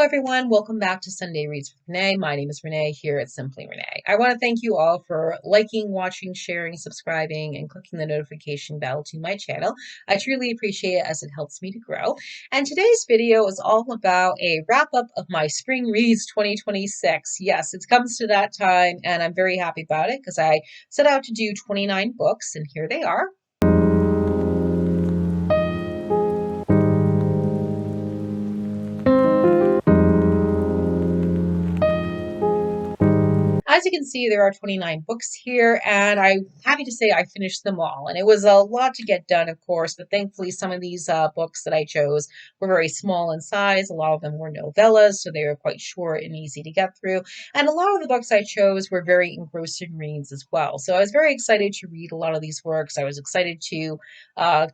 everyone, welcome back to Sunday Reads with Renee. My name is Renee here at Simply Renee. I want to thank you all for liking, watching, sharing, subscribing, and clicking the notification bell to my channel. I truly appreciate it as it helps me to grow. And today's video is all about a wrap-up of my Spring Reads 2026. Yes, it comes to that time, and I'm very happy about it because I set out to do 29 books, and here they are. As you can see, there are 29 books here, and I'm happy to say I finished them all. And it was a lot to get done, of course, but thankfully some of these books that I chose were very small in size. A lot of them were novellas, so they were quite short and easy to get through. And a lot of the books I chose were very engrossing reads as well. So I was very excited to read a lot of these works. I was excited to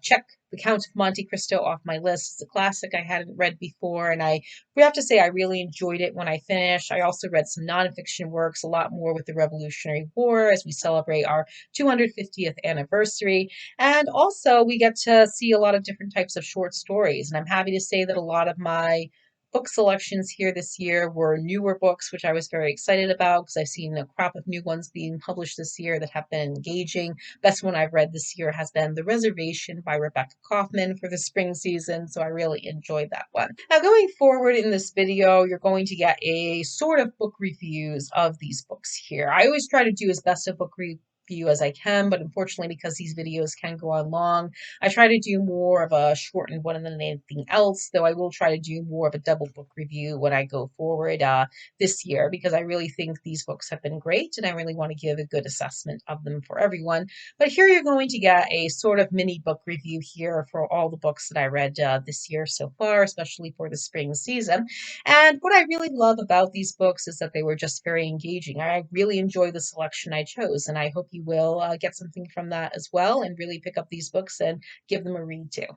check The Count of Monte Cristo off my list. It's a classic I hadn't read before, and we have to say I really enjoyed it when I finished. I also read some nonfiction works, a lot more with the Revolutionary War as we celebrate our 250th anniversary. And also we get to see a lot of different types of short stories. And I'm happy to say that a lot of my book selections here this year were newer books, which I was very excited about because I've seen a crop of new ones being published this year that have been engaging. Best one I've read this year has been The Reservation by Rebecca Kauffman for the spring season, so I really enjoyed that one. Now, going forward in this video, you're going to get a sort of book reviews of these books here. I always try to do as best a book review as I can, but unfortunately, because these videos can go on long, I try to do more of a shortened one than anything else, though I will try to do more of a double book review when I go forward this year, because I really think these books have been great, and I really want to give a good assessment of them for everyone. But here you're going to get a sort of mini book review here for all the books that I read this year so far, especially for the spring season. And what I really love about these books is that they were just very engaging. I really enjoy the selection I chose, and I hope you will get something from that as well and really pick up these books and give them a read too.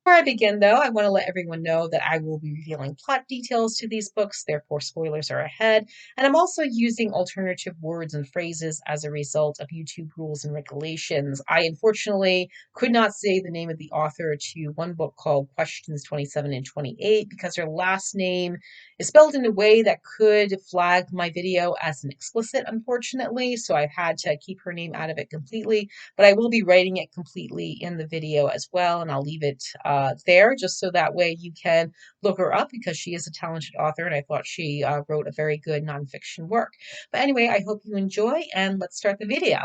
Before I begin, though, I want to let everyone know that I will be revealing plot details to these books, therefore spoilers are ahead, and I'm also using alternative words and phrases as a result of YouTube rules and regulations. I unfortunately could not say the name of the author to one book called Questions 27 and 28 because her last name is spelled in a way that could flag my video as an explicit, unfortunately, so I've had to keep her name out of it completely, but I will be writing it completely in the video as well, and I'll leave it there just so that way you can look her up because she is a talented author and I thought she wrote a very good nonfiction work. But anyway, I hope you enjoy and let's start the video.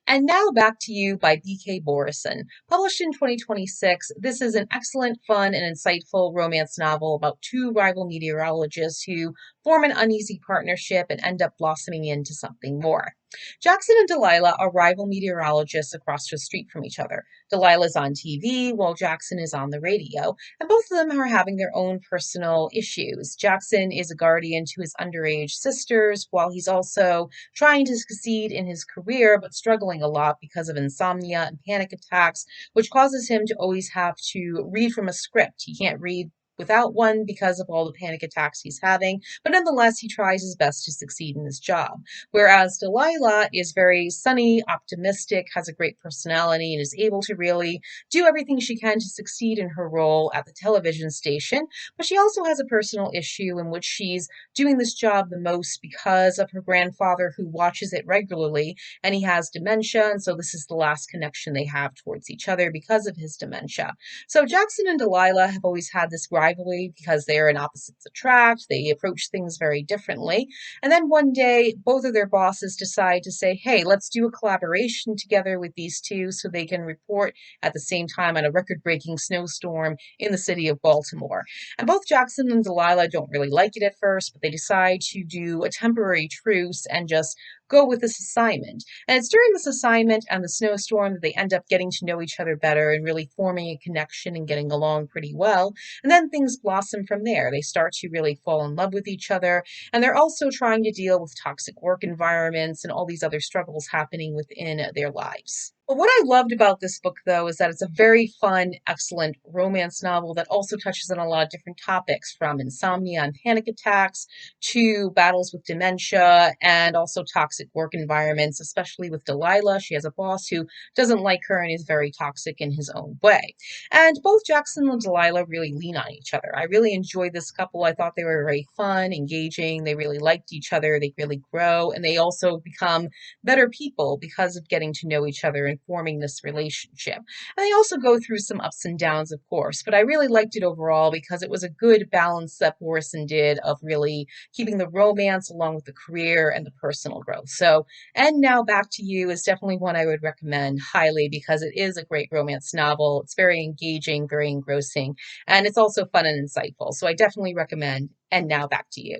And Now Back to You by B.K. Borison. Published in 2026, this is an excellent, fun, and insightful romance novel about two rival meteorologists who form an uneasy partnership and end up blossoming into something more. Jackson and Delilah are rival meteorologists across the street from each other. Delilah's on TV while Jackson is on the radio, and both of them are having their own personal issues. Jackson is a guardian to his underage sisters, while he's also trying to succeed in his career but struggling a lot because of insomnia and panic attacks, which causes him to always have to read from a script. He can't read without one because of all the panic attacks he's having, but nonetheless, he tries his best to succeed in his job. Whereas Delilah is very sunny, optimistic, has a great personality, and is able to really do everything she can to succeed in her role at the television station, but she also has a personal issue in which she's doing this job the most because of her grandfather who watches it regularly, and he has dementia, and so this is the last connection they have towards each other because of his dementia. So Jackson and Delilah have always had this rivalry because they are in opposites attract. They approach things very differently. And then one day, both of their bosses decide to say, hey, let's do a collaboration together with these two so they can report at the same time on a record-breaking snowstorm in the city of Baltimore. And both Jackson and Delilah don't really like it at first, but they decide to do a temporary truce and just go with this assignment. And it's during this assignment and the snowstorm that they end up getting to know each other better and really forming a connection and getting along pretty well. And then things blossom from there. They start to really fall in love with each other. And they're also trying to deal with toxic work environments and all these other struggles happening within their lives. But what I loved about this book, though, is that it's a very fun, excellent romance novel that also touches on a lot of different topics, from insomnia and panic attacks to battles with dementia and also toxic work environments, especially with Delilah. She has a boss who doesn't like her and is very toxic in his own way. And both Jackson and Delilah really lean on each other. I really enjoyed this couple. I thought they were very fun, engaging. They really liked each other. They really grow, and they also become better people because of getting to know each other and forming this relationship. And they also go through some ups and downs, of course, but I really liked it overall because it was a good balance that Borison did of really keeping the romance along with the career and the personal growth. So, and Now Back to You is definitely one I would recommend highly because it is a great romance novel. It's very engaging, very engrossing, and it's also fun and insightful. So I definitely recommend And Now Back to You.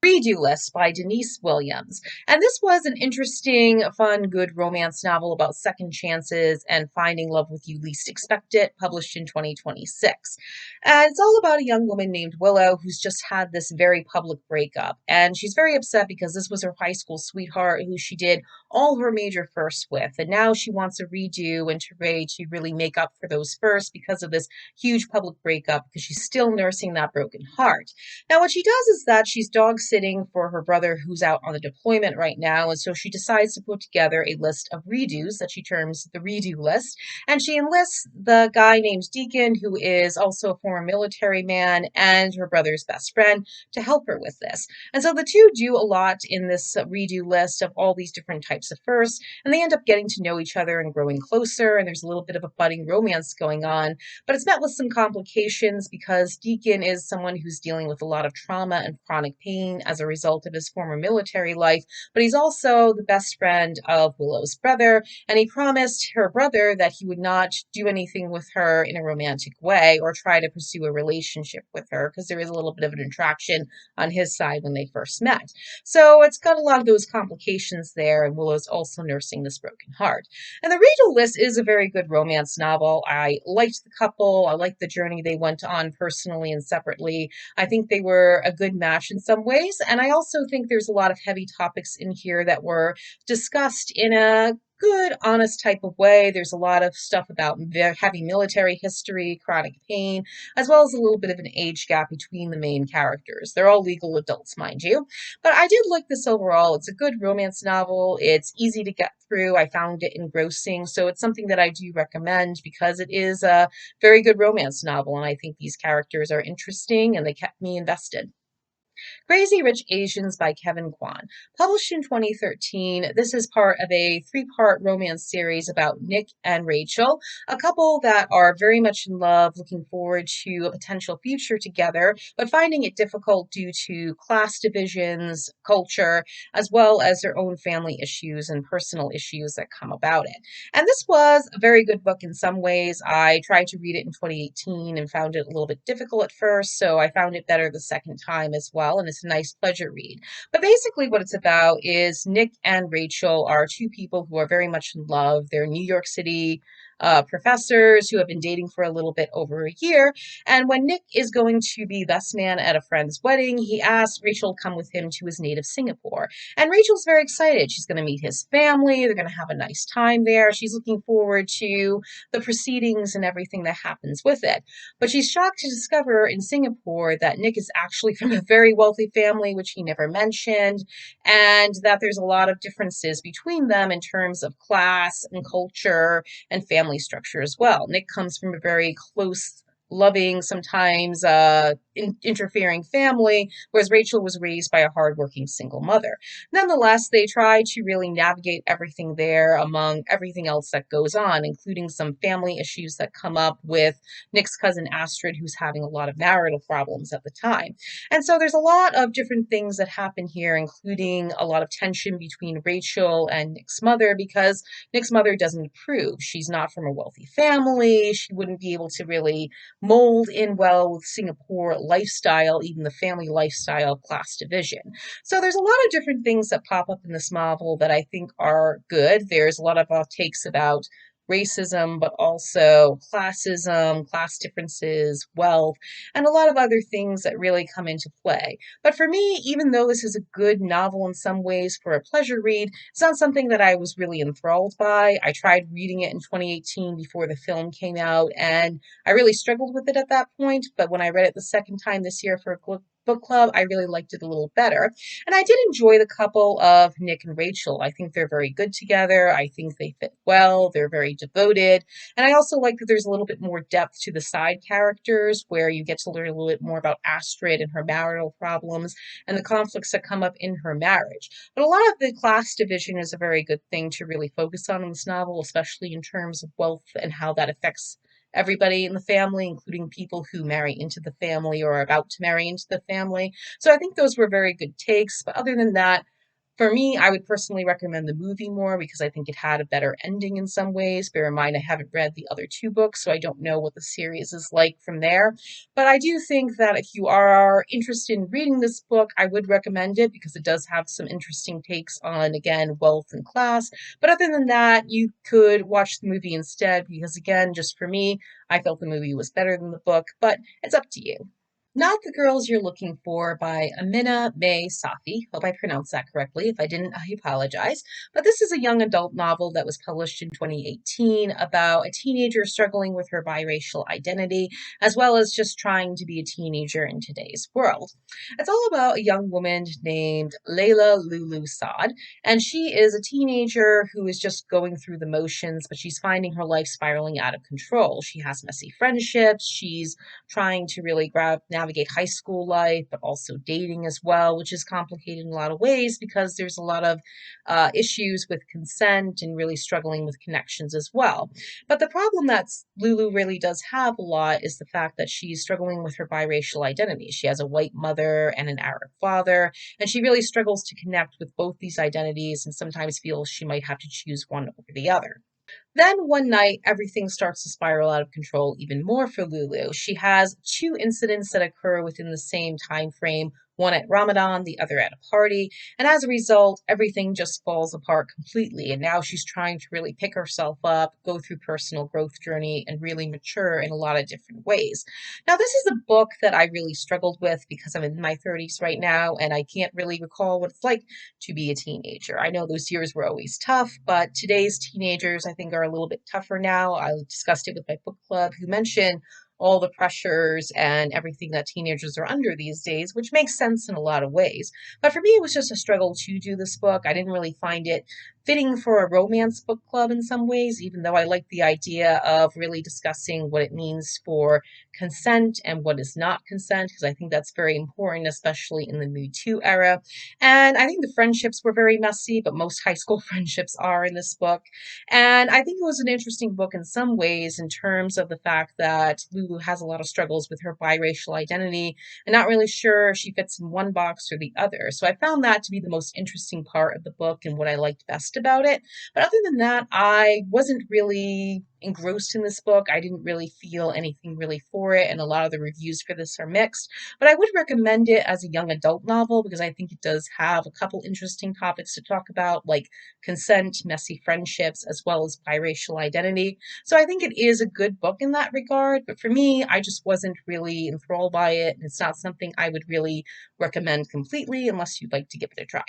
Redo List by Denise Williams. And this was an interesting, fun, good romance novel about second chances and finding love with you least expect it, published in 2026. And it's all about a young woman named Willow who's just had this very public breakup. And she's very upset because this was her high school sweetheart who she did all her major firsts with. And now she wants a redo and to really make up for those firsts because of this huge public breakup because she's still nursing that broken heart. Now, what she does is that she's dog sitting for her brother who's out on the deployment right now. And so she decides to put together a list of redos that she terms the redo list. And she enlists the guy named Deacon, who is also a former military man and her brother's best friend, to help her with this. And so the two do a lot in this redo list of all these different types of firsts. And they end up getting to know each other and growing closer. And there's a little bit of a budding romance going on. But it's met with some complications because Deacon is someone who's dealing with a lot of trauma and chronic pain as a result of his former military life, but he's also the best friend of Willow's brother, and he promised her brother that he would not do anything with her in a romantic way or try to pursue a relationship with her because there is a little bit of an attraction on his side when they first met. So it's got a lot of those complications there, and Willow's also nursing this broken heart. And The Regal List is a very good romance novel. I liked the couple. I liked the journey they went on personally and separately. I think they were a good match in some ways. And I also think there's a lot of heavy topics in here that were discussed in a good, honest type of way. There's a lot of stuff about heavy military history, chronic pain, as well as a little bit of an age gap between the main characters. They're all legal adults, mind you. But I did like this overall. It's a good romance novel. It's easy to get through. I found it engrossing. So it's something that I do recommend because it is a very good romance novel. And I think these characters are interesting and they kept me invested. Crazy Rich Asians by Kevin Kwan. Published in 2013, this is part of a three-part romance series about Nick and Rachel, a couple that are very much in love, looking forward to a potential future together, but finding it difficult due to class divisions, culture, as well as their own family issues and personal issues that come about it. And this was a very good book in some ways. I tried to read it in 2018 and found it a little bit difficult at first, so I found it better the second time as well. And it's a nice pleasure read. But basically, what it's about is Nick and Rachel are two people who are very much in love. They're New York City professors who have been dating for a little bit over a year. And when Nick is going to be best man at a friend's wedding, he asks Rachel to come with him to his native Singapore. And Rachel's very excited. She's going to meet his family. They're going to have a nice time there. She's looking forward to the proceedings and everything that happens with it. But she's shocked to discover in Singapore that Nick is actually from a very wealthy family, which he never mentioned, and that there's a lot of differences between them in terms of class and culture and family structure as well. Nick comes from a very close, loving, sometimes interfering family, whereas Rachel was raised by a hardworking single mother. Nonetheless, they try to really navigate everything there among everything else that goes on, including some family issues that come up with Nick's cousin Astrid, who's having a lot of marital problems at the time. And so there's a lot of different things that happen here, including a lot of tension between Rachel and Nick's mother, because Nick's mother doesn't approve. She's not from a wealthy family. She wouldn't be able to really mold in well with Singapore lifestyle, even the family lifestyle class division. So there's a lot of different things that pop up in this novel that I think are good. There's a lot of takes about racism, but also classism, class differences, wealth, and a lot of other things that really come into play. But for me, even though this is a good novel in some ways for a pleasure read, it's not something that I was really enthralled by. I tried reading it in 2018 before the film came out, and I really struggled with it at that point. But when I read it the second time this year for a book club, I really liked it a little better. And I did enjoy the couple of Nick and Rachel. I think they're very good together. I think they fit well. They're very devoted. And I also like that there's a little bit more depth to the side characters where you get to learn a little bit more about Astrid and her marital problems and the conflicts that come up in her marriage. But a lot of the class division is a very good thing to really focus on in this novel, especially in terms of wealth and how that affects everybody in the family, including people who marry into the family or are about to marry into the family. So I think those were very good takes. But other than that, for me, I would personally recommend the movie more because I think it had a better ending in some ways. Bear in mind, I haven't read the other two books, so I don't know what the series is like from there. But I do think that if you are interested in reading this book, I would recommend it because it does have some interesting takes on, again, wealth and class. But other than that, you could watch the movie instead because, again, just for me, I felt the movie was better than the book, but it's up to you. Not the Girls You're Looking For by Amina May Safi. Hope I pronounced that correctly. If I didn't, I apologize. But this is a young adult novel that was published in 2018 about a teenager struggling with her biracial identity, as well as just trying to be a teenager in today's world. It's all about a young woman named Layla Lulu Saad, and she is a teenager who is just going through the motions, but she's finding her life spiraling out of control. She has messy friendships. She's trying to really navigate high school life, but also dating as well, which is complicated in a lot of ways because there's a lot of issues with consent and really struggling with connections as well. But the problem that Lulu really does have a lot is the fact that she's struggling with her biracial identity. She has a white mother and an Arab father, and she really struggles to connect with both these identities and sometimes feels she might have to choose one over the other. Then one night, everything starts to spiral out of control even more for Lulu. She has two incidents that occur within the same time frame, one at Ramadan, the other at a party, and as a result, everything just falls apart completely. And now she's trying to really pick herself up, go through personal growth journey, and really mature in a lot of different ways. Now, this is a book that I really struggled with because I'm in my 30s right now, and I can't really recall what it's like to be a teenager. I know those years were always tough, but today's teenagers, I think, are a little bit tougher now. I discussed it with my book club who mentioned all the pressures and everything that teenagers are under these days, which makes sense in a lot of ways. But for me, it was just a struggle to do this book. I didn't really find it fitting for a romance book club in some ways, even though I like the idea of really discussing what it means for consent and what is not consent, because I think that's very important, especially in the Me Too era. And I think the friendships were very messy, but most high school friendships are in this book. And I think it was an interesting book in some ways in terms of the fact that Lulu has a lot of struggles with her biracial identity and not really sure if she fits in one box or the other. So I found that to be the most interesting part of the book and what I liked best about it. But other than that, I wasn't really engrossed in this book. I didn't really feel anything really for it, and a lot of the reviews for this are mixed. But I would recommend it as a young adult novel because I think it does have a couple interesting topics to talk about, like consent, messy friendships, as well as biracial identity. So I think it is a good book in that regard. But for me, I just wasn't really enthralled by it, and it's not something I would really recommend completely unless you'd like to give it a try.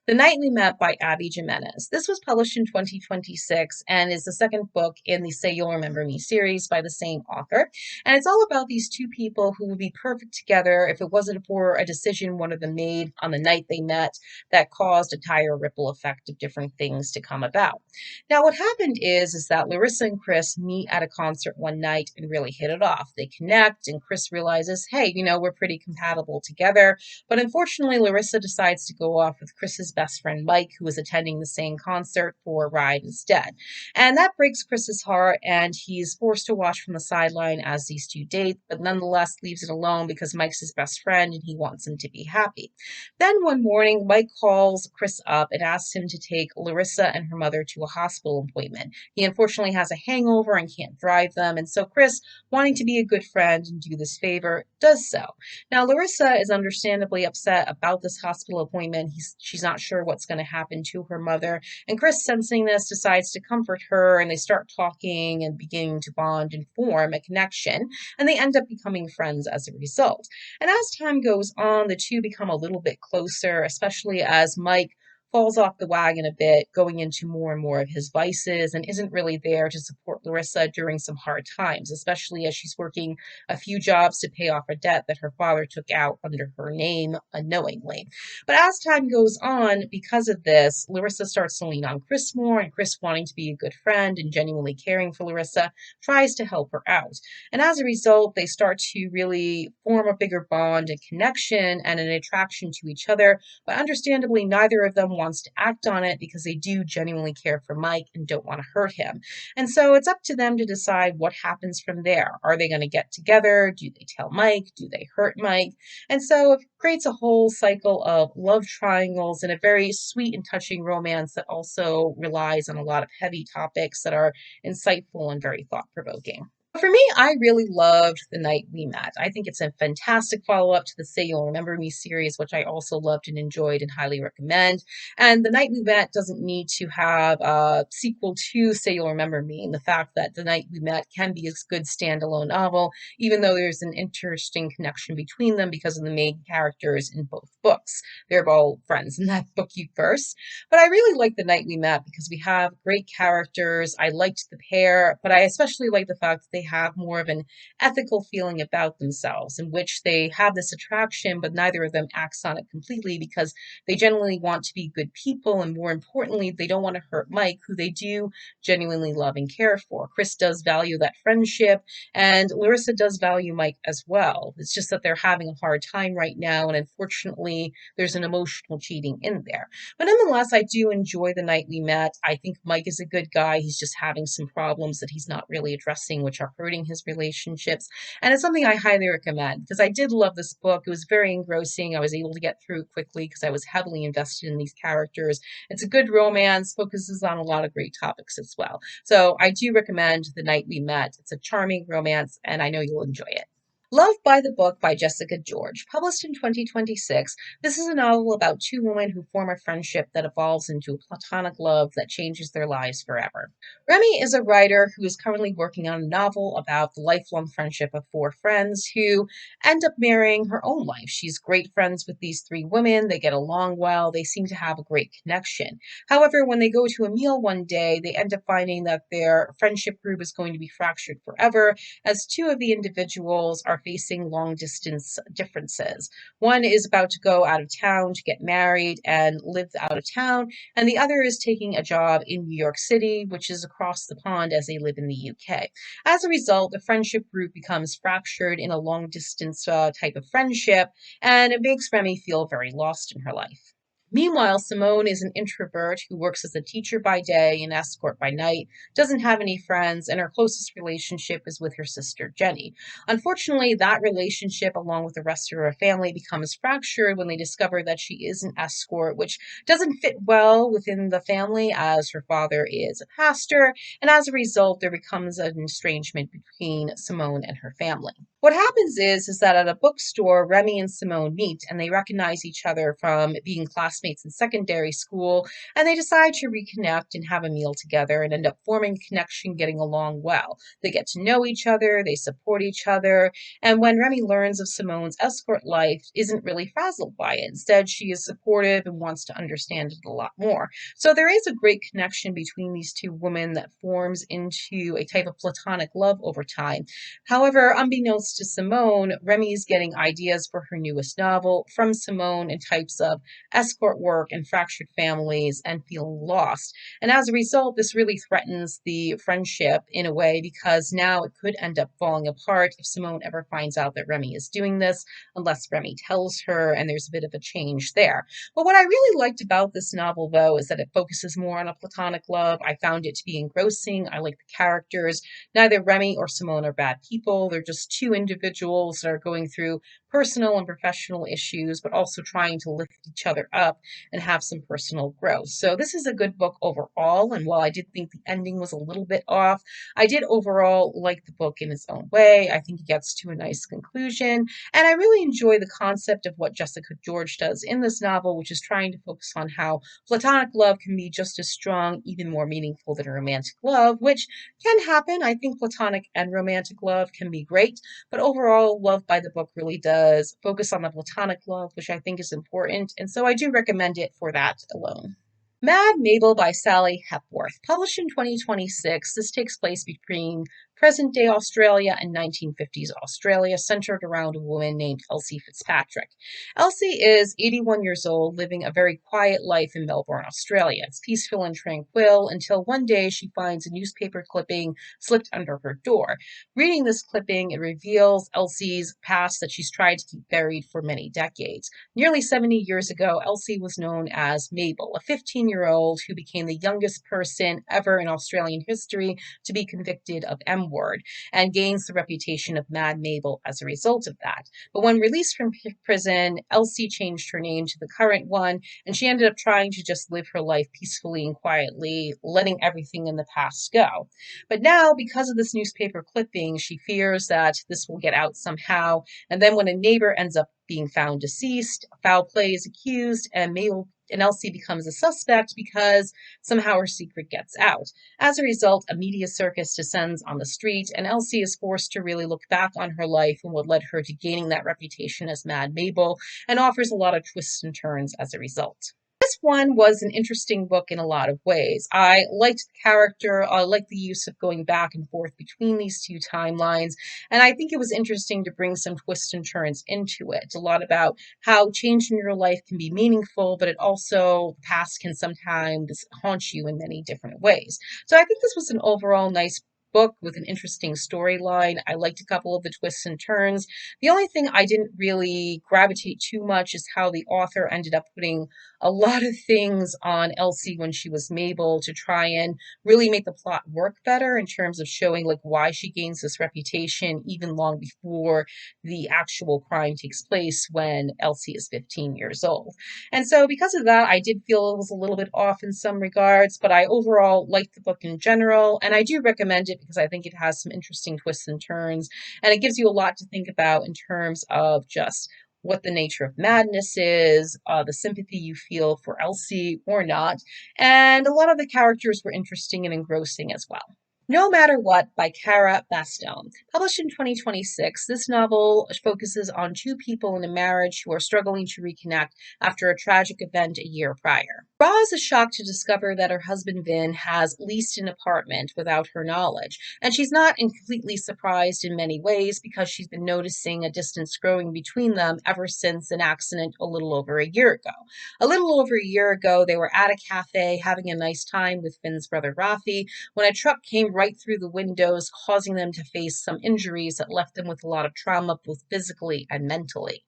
The Night We Met by Abby Jimienez. This was published in 2026 and is the second book in the Say You'll Remember Me series by the same author. And it's all about these two people who would be perfect together if it wasn't for a decision one of them made on the night they met that caused a entire ripple effect of different things to come about. Now, what happened is that Larissa and Chris meet at a concert one night and really hit it off. They connect, and Chris realizes, hey, we're pretty compatible together. But unfortunately, Larissa decides to go off with Chris's best friend Mike, who was attending the same concert, for a ride instead. And that breaks Chris's heart, and he's forced to watch from the sideline as these two date, but nonetheless leaves it alone because Mike's his best friend and he wants him to be happy. Then one morning, Mike calls Chris up and asks him to take Larissa and her mother to a hospital appointment. He unfortunately has a hangover and can't drive them, and so Chris, wanting to be a good friend and do this favor, does so. Now, Larissa is understandably upset about this hospital appointment. She's not sure what's going to happen to her mother. And Chris, sensing this, decides to comfort her, and they start talking and beginning to bond and form a connection, and they end up becoming friends as a result. And as time goes on, the two become a little bit closer, especially as Mike falls off the wagon a bit, going into more and more of his vices, and isn't really there to support Larissa during some hard times, especially as she's working a few jobs to pay off a debt that her father took out under her name unknowingly. But as time goes on, because of this, Larissa starts to lean on Chris more, and Chris, wanting to be a good friend and genuinely caring for Larissa, tries to help her out. And as a result, they start to really form a bigger bond and connection and an attraction to each other, but understandably, neither of them wants to act on it because they do genuinely care for Mike and don't want to hurt him. And so it's up to them to decide what happens from there. Are they going to get together? Do they tell Mike? Do they hurt Mike? And so it creates a whole cycle of love triangles and a very sweet and touching romance that also relies on a lot of heavy topics that are insightful and very thought-provoking. For me, I really loved The Night We Met. I think it's a fantastic follow-up to the Say You'll Remember Me series, which I also loved and enjoyed and highly recommend. And The Night We Met doesn't need to have a sequel to Say You'll Remember Me. And the fact that The Night We Met can be a good standalone novel, even though there's an interesting connection between them because of the main characters in both books. They're all friends in that book universe. But I really like The Night We Met because we have great characters. I liked the pair, but I especially like the fact that they have more of an ethical feeling about themselves, in which they have this attraction, but neither of them acts on it completely because they genuinely want to be good people, and more importantly, they don't want to hurt Mike, who they do genuinely love and care for. Chris does value that friendship, and Larissa does value Mike as well. It's just that they're having a hard time right now, and unfortunately, there's an emotional cheating in there. But nonetheless, I do enjoy The Night We Met. I think Mike is a good guy. He's just having some problems that he's not really addressing, which are hurting his relationships. And it's something I highly recommend because I did love this book. It was very engrossing. I was able to get through it quickly because I was heavily invested in these characters. It's a good romance, focuses on a lot of great topics as well. So I do recommend The Night We Met. It's a charming romance, and I know you'll enjoy it. Love by the Book by Jessica George. Published in 2026, this is a novel about two women who form a friendship that evolves into a platonic love that changes their lives forever. Remy is a writer who is currently working on a novel about the lifelong friendship of four friends who end up marrying her own life. She's great friends with these three women. They get along well. They seem to have a great connection. However, when they go to a meal one day, they end up finding that their friendship group is going to be fractured forever, as two of the individuals are facing long distance differences. One is about to go out of town to get married and live out of town, and the other is taking a job in New York City, which is across the pond as they live in the UK. As a result, the friendship group becomes fractured in a long distance type of friendship, and it makes Remy feel very lost in her life. Meanwhile, Simone is an introvert who works as a teacher by day and escort by night, doesn't have any friends, and her closest relationship is with her sister, Jenny. Unfortunately, that relationship, along with the rest of her family, becomes fractured when they discover that she is an escort, which doesn't fit well within the family as her father is a pastor, and as a result, there becomes an estrangement between Simone and her family. What happens is that at a bookstore, Remy and Simone meet, and they recognize each other from being classmates in secondary school, and they decide to reconnect and have a meal together and end up forming a connection, getting along well. They get to know each other, they support each other, and when Remy learns of Simone's escort life, isn't really frazzled by it. Instead, she is supportive and wants to understand it a lot more. So there is a great connection between these two women that forms into a type of platonic love over time. However, unbeknownst to Simone, Remy is getting ideas for her newest novel from Simone in types of escort work and fractured families and feeling lost. And as a result, this really threatens the friendship in a way because now it could end up falling apart if Simone ever finds out that Remy is doing this, unless Remy tells her, and there's a bit of a change there. But what I really liked about this novel, though, is that it focuses more on a platonic love. I found it to be engrossing. I like the characters. Neither Remy or Simone are bad people. They're just two individuals that are going through personal and professional issues, but also trying to lift each other up and have some personal growth. So this is a good book overall. And while I did think the ending was a little bit off, I did overall like the book in its own way. I think it gets to a nice conclusion. And I really enjoy the concept of what Jessica George does in this novel, which is trying to focus on how platonic love can be just as strong, even more meaningful than romantic love, which can happen. I think platonic and romantic love can be great, but overall, Love by the Book really does focus on the platonic love, which I think is important. And so I do recommend it for that alone. Mad Mabel by Sally Hepworth, published in 2026. This takes place between present-day Australia and 1950s Australia, centered around a woman named Elsie Fitzpatrick. Elsie is 81 years old, living a very quiet life in Melbourne, Australia. It's peaceful and tranquil until one day she finds a newspaper clipping slipped under her door. Reading this clipping, it reveals Elsie's past that she's tried to keep buried for many decades. Nearly 70 years ago, Elsie was known as Mabel, a 15-year-old who became the youngest person ever in Australian history to be convicted of M-word, and gains the reputation of Mad Mabel as a result of that. But when released from prison, Elsie changed her name to the current one, and she ended up trying to just live her life peacefully and quietly, letting everything in the past go. But now, because of this newspaper clipping, she fears that this will get out somehow, and then when a neighbor ends up being found deceased, foul play is accused, and Mabel and Elsie becomes a suspect because somehow her secret gets out. As a result, a media circus descends on the street, and Elsie is forced to really look back on her life and what led her to gaining that reputation as Mad Mabel, and offers a lot of twists and turns as a result. This one was an interesting book in a lot of ways. I liked the character, I liked the use of going back and forth between these two timelines, and I think it was interesting to bring some twists and turns into it. A lot about how change in your life can be meaningful, but it also, the past can sometimes haunt you in many different ways. So I think this was an overall nice book with an interesting storyline. I liked a couple of the twists and turns. The only thing I didn't really gravitate too much is how the author ended up putting a lot of things on Elsie when she was Mabel to try and really make the plot work better in terms of showing like why she gains this reputation even long before the actual crime takes place when Elsie is 15 years old. And so because of that, I did feel it was a little bit off in some regards, but I overall liked the book in general, and I do recommend it because I think it has some interesting twists and turns, and it gives you a lot to think about in terms of just what the nature of madness is, the sympathy you feel for Elsie or not, and a lot of the characters were interesting and engrossing as well. No Matter What by Cara Bastone. Published in 2026, this novel focuses on two people in a marriage who are struggling to reconnect after a tragic event a year prior. Roz is shocked to discover that her husband Vin has leased an apartment without her knowledge, and she's not completely surprised in many ways because she's been noticing a distance growing between them ever since an accident a little over a year ago. A little over a year ago, they were at a cafe having a nice time with Vin's brother Rafi when a truck came right through the windows, causing them to face some injuries that left them with a lot of trauma, both physically and mentally.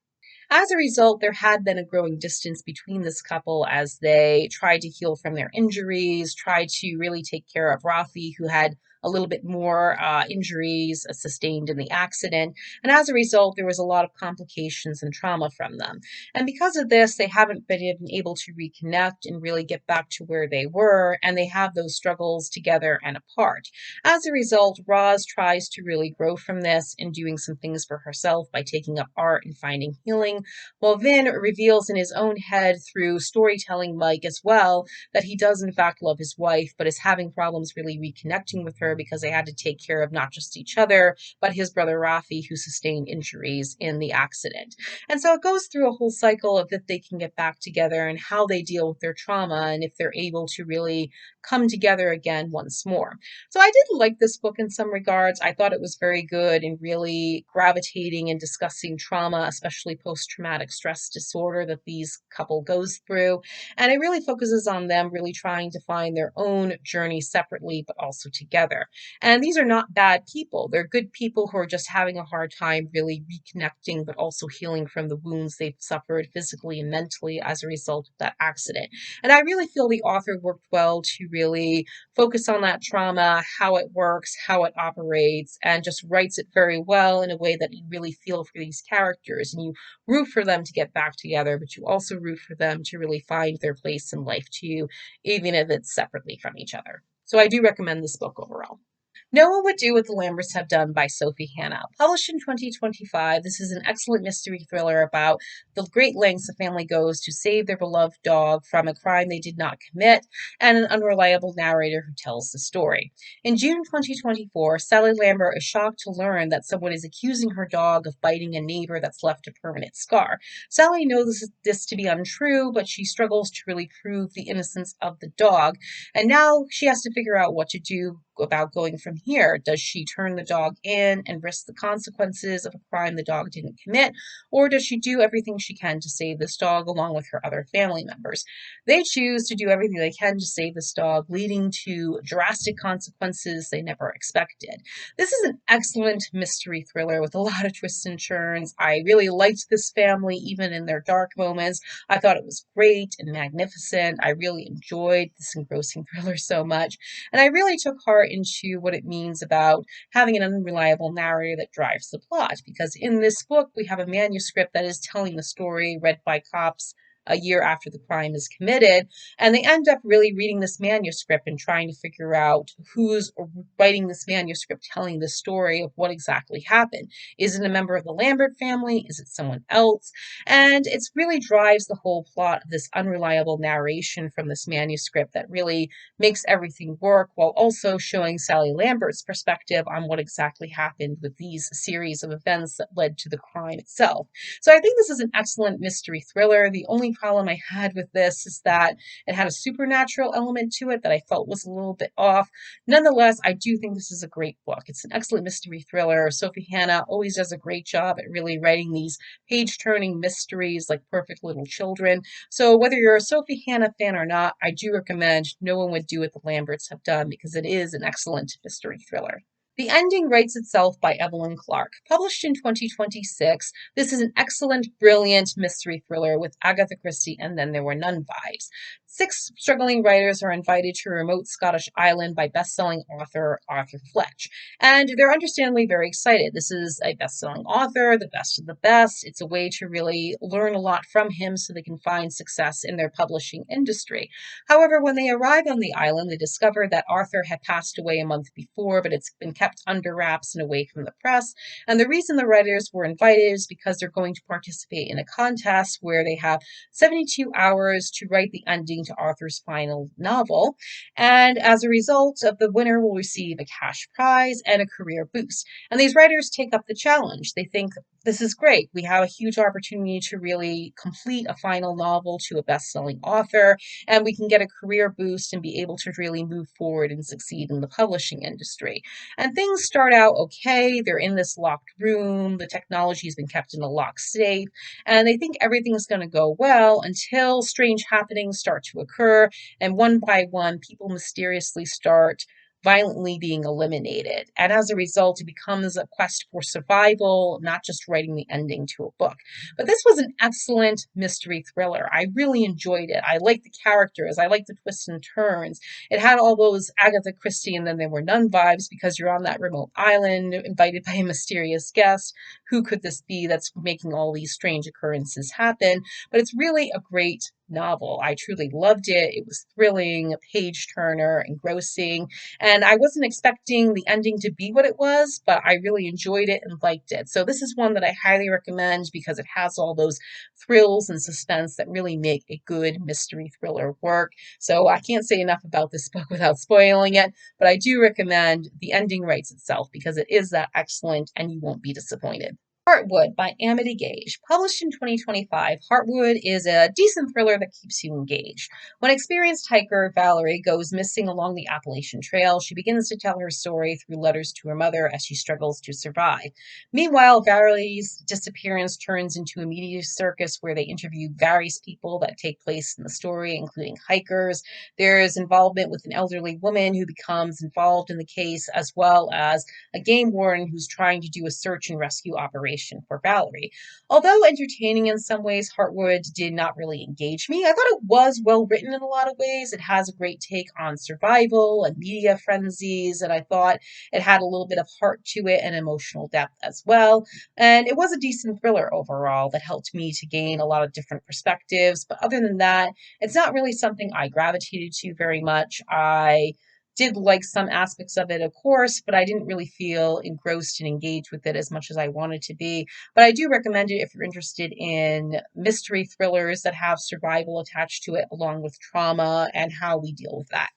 As a result, there had been a growing distance between this couple as they tried to heal from their injuries, tried to really take care of Rafi, who had a little bit more injuries sustained in the accident. And as a result, there was a lot of complications and trauma from them. And because of this, they haven't been able to reconnect and really get back to where they were, and they have those struggles together and apart. As a result, Roz tries to really grow from this and doing some things for herself by taking up art and finding healing, while Vin reveals in his own head through storytelling Mike as well that he does in fact love his wife, but is having problems really reconnecting with her because they had to take care of not just each other, but his brother Rafi, who sustained injuries in the accident. And so it goes through a whole cycle of if they can get back together and how they deal with their trauma and if they're able to really come together again once more. So I did like this book in some regards. I thought it was very good and really gravitating and discussing trauma, especially post-traumatic stress disorder that these couple goes through. And it really focuses on them really trying to find their own journey separately, but also together. together. And these are not bad people. They're good people who are just having a hard time really reconnecting, but also healing from the wounds they've suffered physically and mentally as a result of that accident. And I really feel the author worked well to really focus on that trauma, how it works, how it operates, and just writes it very well in a way that you really feel for these characters and you root for them to get back together, but you also root for them to really find their place in life too, even if it's separately from each other. So I do recommend this book overall. No One Would Do What the Lamberts Have Done by Sophie Hannah. Published in 2025, this is an excellent mystery thriller about the great lengths a family goes to save their beloved dog from a crime they did not commit, and an unreliable narrator who tells the story. In June 2024, Sally Lambert is shocked to learn that someone is accusing her dog of biting a neighbor that's left a permanent scar. Sally knows this to be untrue, but she struggles to really prove the innocence of the dog, and now she has to figure out what to do about going from here. Does she turn the dog in and risk the consequences of a crime the dog didn't commit, or does she do everything she can to save this dog along with her other family members? They choose to do everything they can to save this dog, leading to drastic consequences they never expected. This is an excellent mystery thriller with a lot of twists and turns. I really liked this family, even in their dark moments. I thought it was great and magnificent. I really enjoyed this engrossing thriller so much. And I really took heart into what it means about having an unreliable narrator that drives the plot. Because in this book, we have a manuscript that is telling the story read by cops a year after the crime is committed. And they end up really reading this manuscript and trying to figure out who's writing this manuscript, telling the story of what exactly happened. Is it a member of the Lambert family? Is it someone else? And it really drives the whole plot of this unreliable narration from this manuscript that really makes everything work while also showing Sally Lambert's perspective on what exactly happened with these series of events that led to the crime itself. So I think this is an excellent mystery thriller. The only problem I had with this is that it had a supernatural element to it that I felt was a little bit off. Nonetheless, I do think this is a great book. It's an excellent mystery thriller. Sophie Hannah always does a great job at really writing these page-turning mysteries like Perfect Little Children. So whether you're a Sophie Hannah fan or not, I do recommend No One Would Do What the Lamberts Have Done because it is an excellent mystery thriller. The Ending Writes Itself by Evelyn Clarke. Published in 2026, this is an excellent, brilliant mystery thriller with Agatha Christie and Then There Were None vibes. 6 struggling writers are invited to a remote Scottish island by best-selling author Arthur Fletch, and they're understandably very excited. This is a best-selling author, the best of the best. It's a way to really learn a lot from him so they can find success in their publishing industry. However, when they arrive on the island, they discover that Arthur had passed away a month before, but it's been kept under wraps and away from the press. And the reason the writers were invited is because they're going to participate in a contest where they have 72 hours to write the ending to Arthur's final novel. And as a result of the winner will receive a cash prize and a career boost. And these writers take up the challenge. They think this is great. We have a huge opportunity to really complete a final novel to a best-selling author, and we can get a career boost and be able to really move forward and succeed in the publishing industry. And things start out okay. They're in this locked room. The technology has been kept in a locked safe, and they think everything is going to go well until strange happenings start to occur, and one by one, people mysteriously start violently being eliminated. And as a result, it becomes a quest for survival, not just writing the ending to a book. But this was an excellent mystery thriller. I really enjoyed it. I liked the characters. I liked the twists and turns. It had all those Agatha Christie and Then There Were None vibes because you're on that remote island, invited by a mysterious guest. Who could this be that's making all these strange occurrences happen? But it's really a great novel. I truly loved it. It was thrilling, a page turner, engrossing, and I wasn't expecting the ending to be what it was, but I really enjoyed it and liked it. So this is one that I highly recommend because it has all those thrills and suspense that really make a good mystery thriller work. So I can't say enough about this book without spoiling it, but I do recommend The Ending Writes Itself because it is that excellent and you won't be disappointed. Heartwood by Amity Gaige. Published in 2025, Heartwood is a decent thriller that keeps you engaged. When experienced hiker Valerie goes missing along the Appalachian Trail, she begins to tell her story through letters to her mother as she struggles to survive. Meanwhile, Valerie's disappearance turns into a media circus where they interview various people that take place in the story, including hikers. There's involvement with an elderly woman who becomes involved in the case, as well as a game warden who's trying to do a search and rescue operation for Valerie. Although entertaining in some ways, Heartwood did not really engage me. I thought it was well written in a lot of ways. It has a great take on survival and media frenzies, and I thought it had a little bit of heart to it and emotional depth as well. And it was a decent thriller overall that helped me to gain a lot of different perspectives. But other than that, it's not really something I gravitated to very much. I did like some aspects of it, of course, but I didn't really feel engrossed and engaged with it as much as I wanted to be. But I do recommend it if you're interested in mystery thrillers that have survival attached to it, along with trauma and how we deal with that.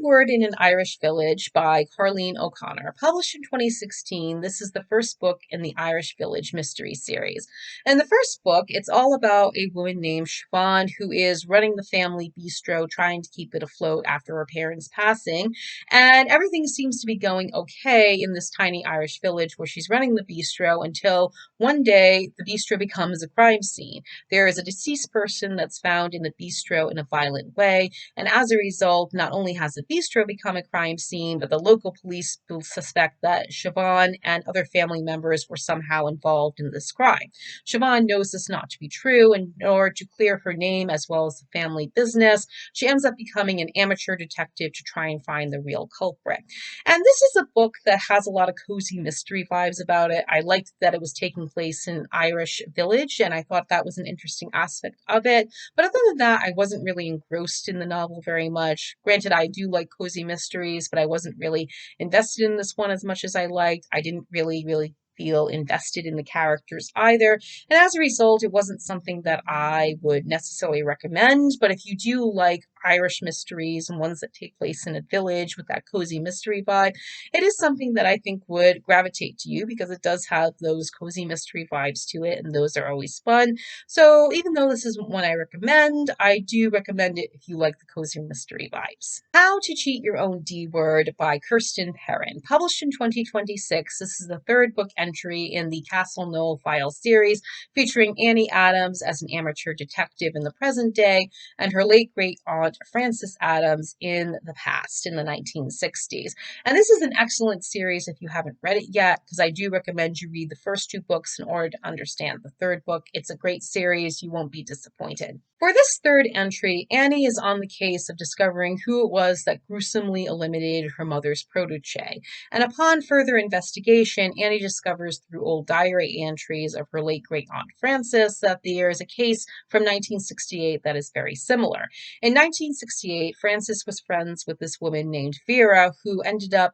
Word in an Irish Village by Carlene O'Connor. Published in 2016, this is the first book in the Irish Village mystery series. In the first book, it's all about a woman named Siobhan who is running the family bistro, trying to keep it afloat after her parents' passing. And everything seems to be going okay in this tiny Irish village where she's running the bistro until one day the bistro becomes a crime scene. There is a deceased person that's found in the bistro in a violent way, and as a result, not only has the bistro become a crime scene, but the local police suspect that Siobhan and other family members were somehow involved in this crime. Siobhan knows this not to be true, and in order to clear her name as well as the family business, she ends up becoming an amateur detective to try and find the real culprit. And this is a book that has a lot of cozy mystery vibes about it. I liked that it was taking place in an Irish village, and I thought that was an interesting aspect of it. But other than that, I wasn't really engrossed in the novel very much. Granted, I do like cozy mysteries, but I wasn't really invested in this one as much as I liked. I didn't really feel invested in the characters either. And as a result, it wasn't something that I would necessarily recommend. But if you do like Irish mysteries and ones that take place in a village with that cozy mystery vibe, it is something that I think would gravitate to you because it does have those cozy mystery vibes to it, and those are always fun. So even though this isn't one I recommend, I do recommend it if you like the cozy mystery vibes. How to Cheat Your Own D Word by Kristen Perrrin. Published in 2026, this is the third book entry in the Castle Knoll File series, featuring Annie Adams as an amateur detective in the present day and her late great aunt Frances Adams in the past, in the 1960s. And this is an excellent series if you haven't read it yet, because I do recommend you read the first two books in order to understand the third book. It's a great series. You won't be disappointed. For this third entry, Annie is on the case of discovering who it was that gruesomely eliminated her mother's protege. And upon further investigation, Annie discovers through old diary entries of her late great aunt Frances that there is a case from 1968 that is very similar. In 1968, Frances was friends with this woman named Vera, who ended up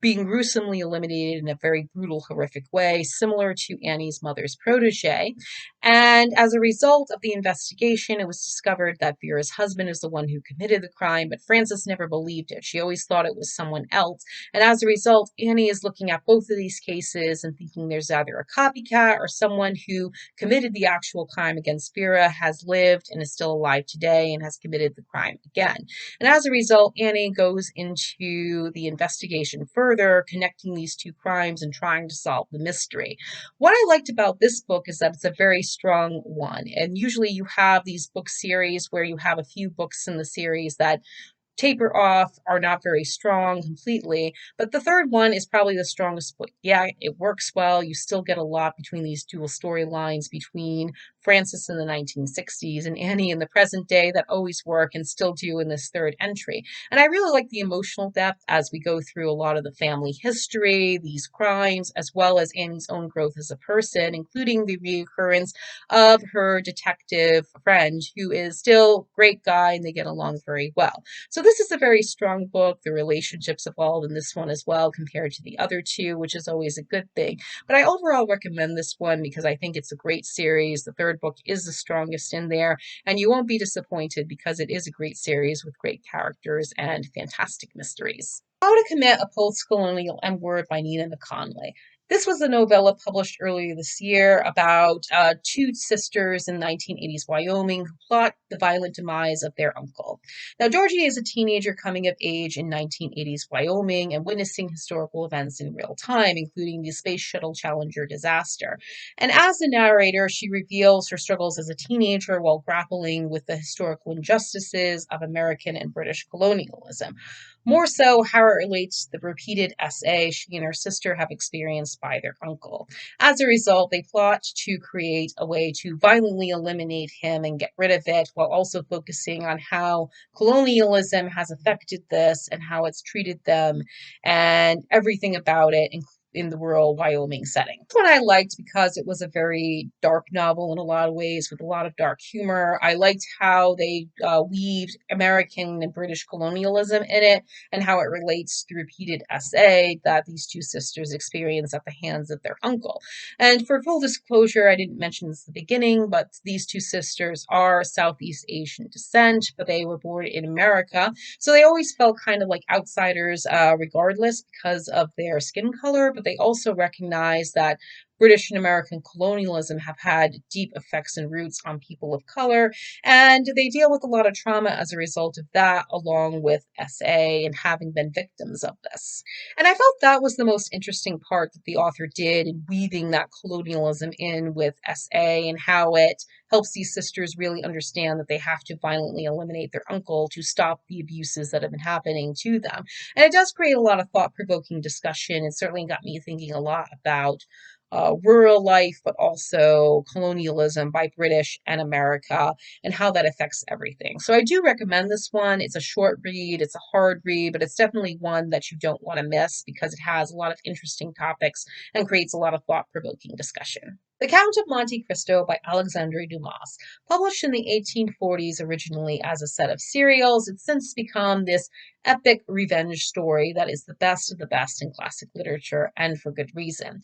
being gruesomely eliminated in a very brutal, horrific way, similar to Annie's mother's protege. And as a result of the investigation, it was discovered that Vera's husband is the one who committed the crime, but Frances never believed it. She always thought it was someone else. And as a result, Annie is looking at both of these cases and thinking there's either a copycat or someone who committed the actual crime against Vera, has lived and is still alive today and has committed the crime again. And as a result, Annie goes into the investigation further, connecting these two crimes and trying to solve the mystery. What I liked about this book is that it's a very strong one. And usually you have these book series where you have a few books in the series that taper off, are not very strong completely, but the third one is probably the strongest book. Yeah, it works well. You still get a lot between these dual storylines between Frances in the 1960s and Annie in the present day that always work and still do in this third entry. And I really like the emotional depth as we go through a lot of the family history, these crimes, as well as Annie's own growth as a person, including the reoccurrence of her detective friend, who is still a great guy and they get along very well. So this is a very strong book. The relationships evolve in this one as well compared to the other two, which is always a good thing. But I overall recommend this one because I think it's a great series. The third book is the strongest in there, and you won't be disappointed because it is a great series with great characters and fantastic mysteries. How to Commit a Postcolonial M Word by Nina McCongiley. This was a novella published earlier this year about two sisters in 1980s Wyoming who plot the violent demise of their uncle. Now, Georgie is a teenager coming of age in 1980s Wyoming and witnessing historical events in real time, including the Space Shuttle Challenger disaster. And as the narrator, she reveals her struggles as a teenager while grappling with the historical injustices of American and British colonialism. More so, how it relates to the repeated SA she and her sister have experienced by their uncle. As a result, they plot to create a way to violently eliminate him and get rid of it, while also focusing on how colonialism has affected this and how it's treated them and everything about it, in the rural Wyoming setting. This one I liked because it was a very dark novel in a lot of ways with a lot of dark humor. I liked how they weaved American and British colonialism in it and how it relates to the repeated SA that these two sisters experience at the hands of their uncle. And for full disclosure, I didn't mention this at the beginning, but these two sisters are Southeast Asian descent, but they were born in America. So they always felt kind of like outsiders regardless because of their skin color, but they also recognize that British and American colonialism have had deep effects and roots on people of color, and they deal with a lot of trauma as a result of that, along with SA and having been victims of this. And I felt that was the most interesting part that the author did in weaving that colonialism in with SA and how it helps these sisters really understand that they have to violently eliminate their uncle to stop the abuses that have been happening to them. And it does create a lot of thought-provoking discussion. It certainly got me thinking a lot about rural life, but also colonialism by British and America and how that affects everything. So I do recommend this one. It's a short read, it's a hard read, but it's definitely one that you don't want to miss because it has a lot of interesting topics and creates a lot of thought-provoking discussion. The Count of Monte Cristo by Alexandre Dumas. Published in the 1840s originally as a set of serials, it's since become this epic revenge story that is the best of the best in classic literature, and for good reason.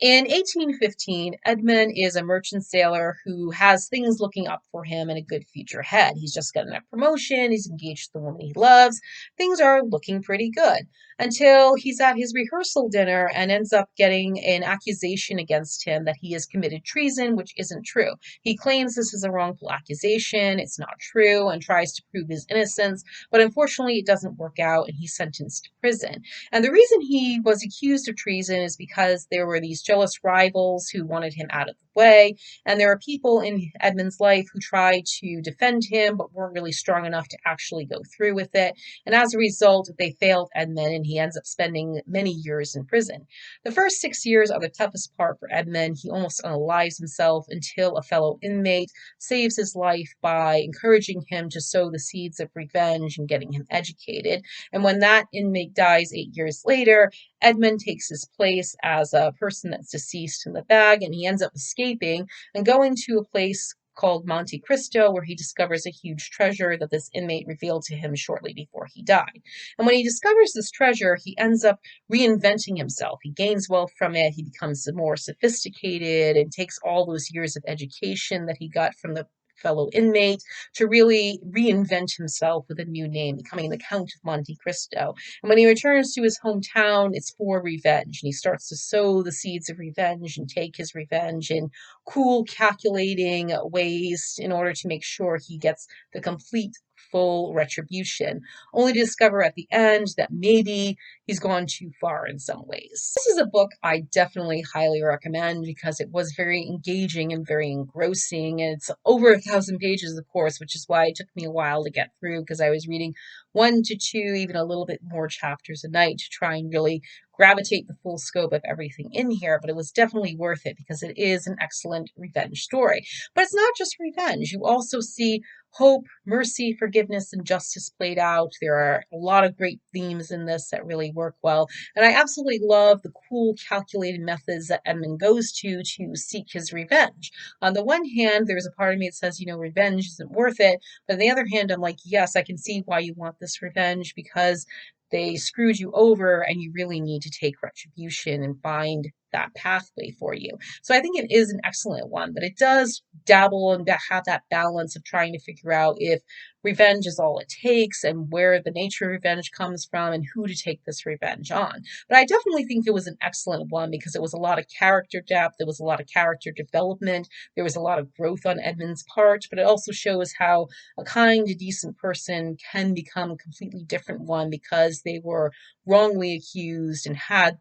In 1815, Edmund is a merchant sailor who has things looking up for him and a good future ahead. He's just gotten a promotion, he's engaged to the woman he loves, things are looking pretty good. Until he's at his rehearsal dinner and ends up getting an accusation against him that he has committed treason, which isn't true. He claims this is a wrongful accusation, it's not true, and tries to prove his innocence, but unfortunately it doesn't work out and he's sentenced to prison. And the reason he was accused of treason is because there were these jealous rivals who wanted him out of the way, and there are people in Edmund's life who tried to defend him but weren't really strong enough to actually go through with it, and as a result they failed Edmund and he ends up spending many years in prison. The first 6 years are the toughest part for Edmund. He almost unalives himself until a fellow inmate saves his life by encouraging him to sow the seeds of revenge and getting him educated, and when that inmate dies 8 years later, Edmund takes his place as a person that's deceased in the bag, and he ends up escaping and going to a place called Monte Cristo, where he discovers a huge treasure that this inmate revealed to him shortly before he died. And when he discovers this treasure, he ends up reinventing himself. He gains wealth from it, he becomes more sophisticated, and takes all those years of education that he got from the fellow inmate to really reinvent himself with a new name, becoming the Count of Monte Cristo. And when he returns to his hometown, it's for revenge. And he starts to sow the seeds of revenge and take his revenge in cool, calculating ways in order to make sure he gets the complete full retribution, only to discover at the end that maybe he's gone too far in some ways. This is a book I definitely highly recommend because it was very engaging and very engrossing, and it's over 1,000 pages, of course, which is why it took me a while to get through because I was reading 1 to 2, even a little bit more chapters a night to try and really gravitate the full scope of everything in here, but it was definitely worth it because it is an excellent revenge story. But it's not just revenge. You also see hope, mercy, forgiveness, and justice played out. There are a lot of great themes in this that really work well. And I absolutely love the cool, calculated methods that Edmund goes to seek his revenge. On the one hand, there's a part of me that says, revenge isn't worth it. But on the other hand, I'm like, yes, I can see why you want this revenge because they screwed you over and you really need to take retribution and find that pathway for you. So I think it is an excellent one, but it does dabble and have that balance of trying to figure out if revenge is all it takes and where the nature of revenge comes from and who to take this revenge on. But I definitely think it was an excellent one because it was a lot of character depth, there was a lot of character development, there was a lot of growth on Edmund's part, but it also shows how a kind, decent person can become a completely different one because they were wrongly accused and had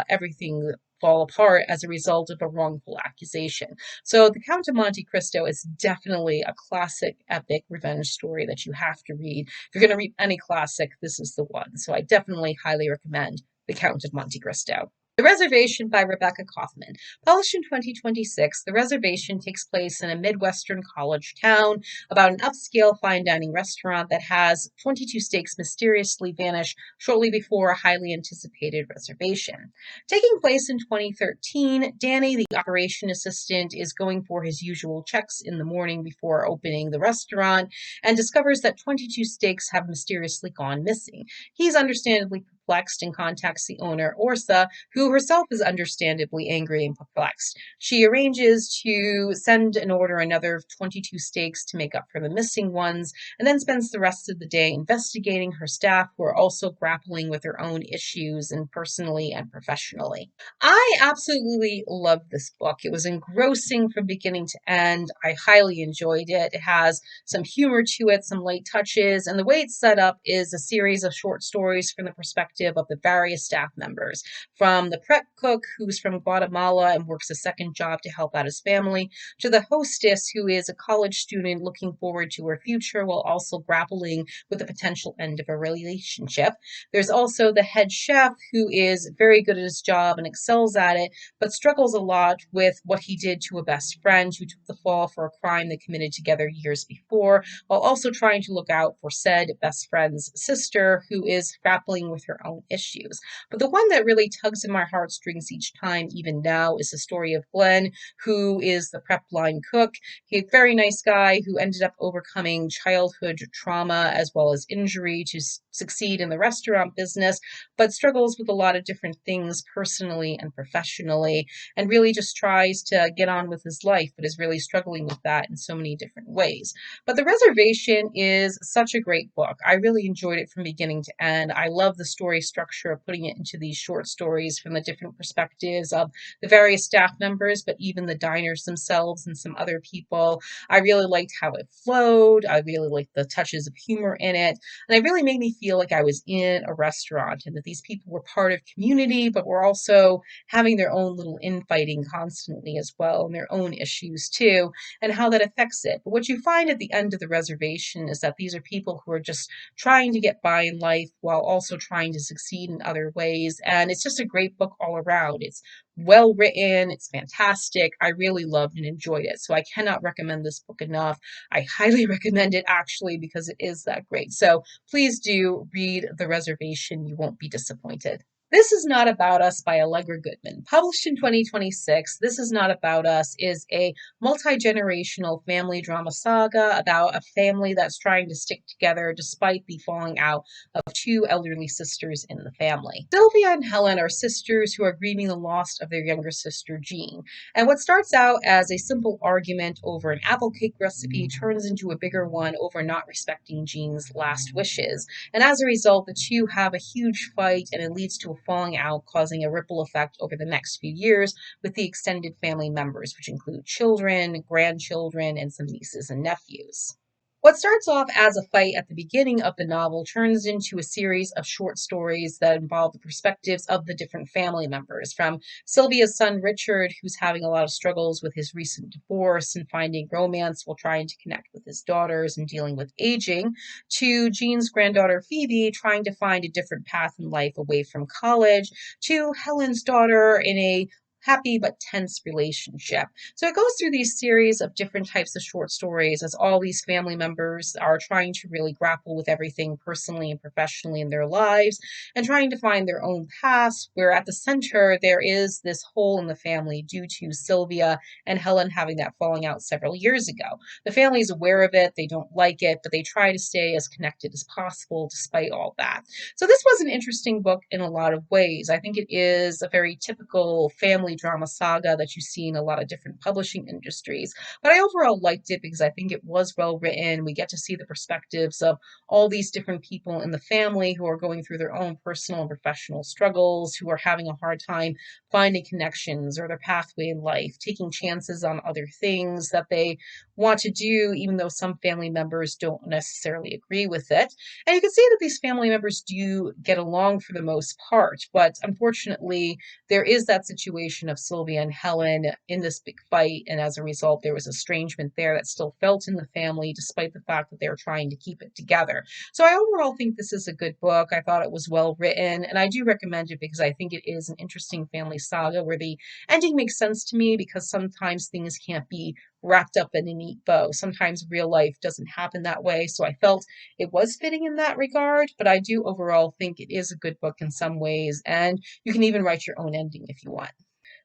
everything fall apart as a result of a wrongful accusation. So The Count of Monte Cristo is definitely a classic epic revenge story that you have to read. If you're going to read any classic, this is the one. So I definitely highly recommend The Count of Monte Cristo. The Reservation by Rebecca Kauffman. Published in 2026, The Reservation takes place in a Midwestern college town about an upscale fine dining restaurant that has 22 steaks mysteriously vanish shortly before a highly anticipated reservation. Taking place in 2013, Danny, the operation assistant, is going for his usual checks in the morning before opening the restaurant and discovers that 22 steaks have mysteriously gone missing. He's understandably perplexed and contacts the owner, Orsa, who herself is understandably angry and perplexed. She arranges to send and order another 22 steaks to make up for the missing ones, and then spends the rest of the day investigating her staff, who are also grappling with their own issues and personally and professionally. I absolutely loved this book. It was engrossing from beginning to end. I highly enjoyed it. It has some humor to it, some light touches, and the way it's set up is a series of short stories from the perspective of the various staff members, from the prep cook who's from Guatemala and works a second job to help out his family, to the hostess who is a college student looking forward to her future while also grappling with the potential end of a relationship. There's also the head chef who is very good at his job and excels at it, but struggles a lot with what he did to a best friend who took the fall for a crime they committed together years before, while also trying to look out for said best friend's sister who is grappling with her own issues. But the one that really tugs at my heartstrings each time, even now, is the story of Glenn, who is the prep line cook. He's a very nice guy who ended up overcoming childhood trauma as well as injury to succeed in the restaurant business, but struggles with a lot of different things personally and professionally, and really just tries to get on with his life, but is really struggling with that in so many different ways. But The Reservation is such a great book. I really enjoyed it from beginning to end. I love the story structure of putting it into these short stories from the different perspectives of the various staff members, but even the diners themselves and some other people. I really liked how it flowed. I really liked the touches of humor in it. And it really made me feel like I was in a restaurant and that these people were part of community, but were also having their own little infighting constantly as well, and their own issues too, and how that affects it. But what you find at the end of The Reservation is that these are people who are just trying to get by in life while also trying to succeed in other ways. And it's just a great book all around. It's well written, it's fantastic. I really loved and enjoyed it. So I cannot recommend this book enough. I highly recommend it actually because it is that great. So please do read The Reservation. You won't be disappointed. This Is Not About Us by Allegra Goodman. Published in 2026, This Is Not About Us is a multi-generational family drama saga about a family that's trying to stick together despite the falling out of two elderly sisters in the family. Sylvia and Helen are sisters who are grieving the loss of their younger sister, Jean. And what starts out as a simple argument over an apple cake recipe turns into a bigger one over not respecting Jean's last wishes. And as a result, the two have a huge fight and it leads to a falling out, causing a ripple effect over the next few years with the extended family members, which include children, grandchildren, and some nieces and nephews. What starts off as a fight at the beginning of the novel turns into a series of short stories that involve the perspectives of the different family members, from Sylvia's son Richard, who's having a lot of struggles with his recent divorce and finding romance while trying to connect with his daughters and dealing with aging, to Jean's granddaughter Phoebe trying to find a different path in life away from college, to Helen's daughter in a happy but tense relationship. So it goes through these series of different types of short stories as all these family members are trying to really grapple with everything personally and professionally in their lives and trying to find their own paths, where at the center there is this hole in the family due to Sylvia and Helen having that falling out several years ago. The family is aware of it, they don't like it, but they try to stay as connected as possible despite all that. So this was an interesting book in a lot of ways. I think it is a very typical family family drama saga that you see in a lot of different publishing industries. But I overall liked it because I think it was well written. We get to see the perspectives of all these different people in the family who are going through their own personal and professional struggles, who are having a hard time finding connections or their pathway in life, taking chances on other things that they want to do, even though some family members don't necessarily agree with it. And you can see that these family members do get along for the most part, but unfortunately, there is that situation of Sylvia and Helen in this big fight, and as a result, there was estrangement there that still felt in the family, despite the fact that they were trying to keep it together. So I overall think this is a good book. I thought it was well written, and I do recommend it because I think it is an interesting family saga where the ending makes sense to me because sometimes things can't be wrapped up in a neat bow. Sometimes real life doesn't happen that way. So I felt it was fitting in that regard, but I do overall think it is a good book in some ways, and you can even write your own ending if you want.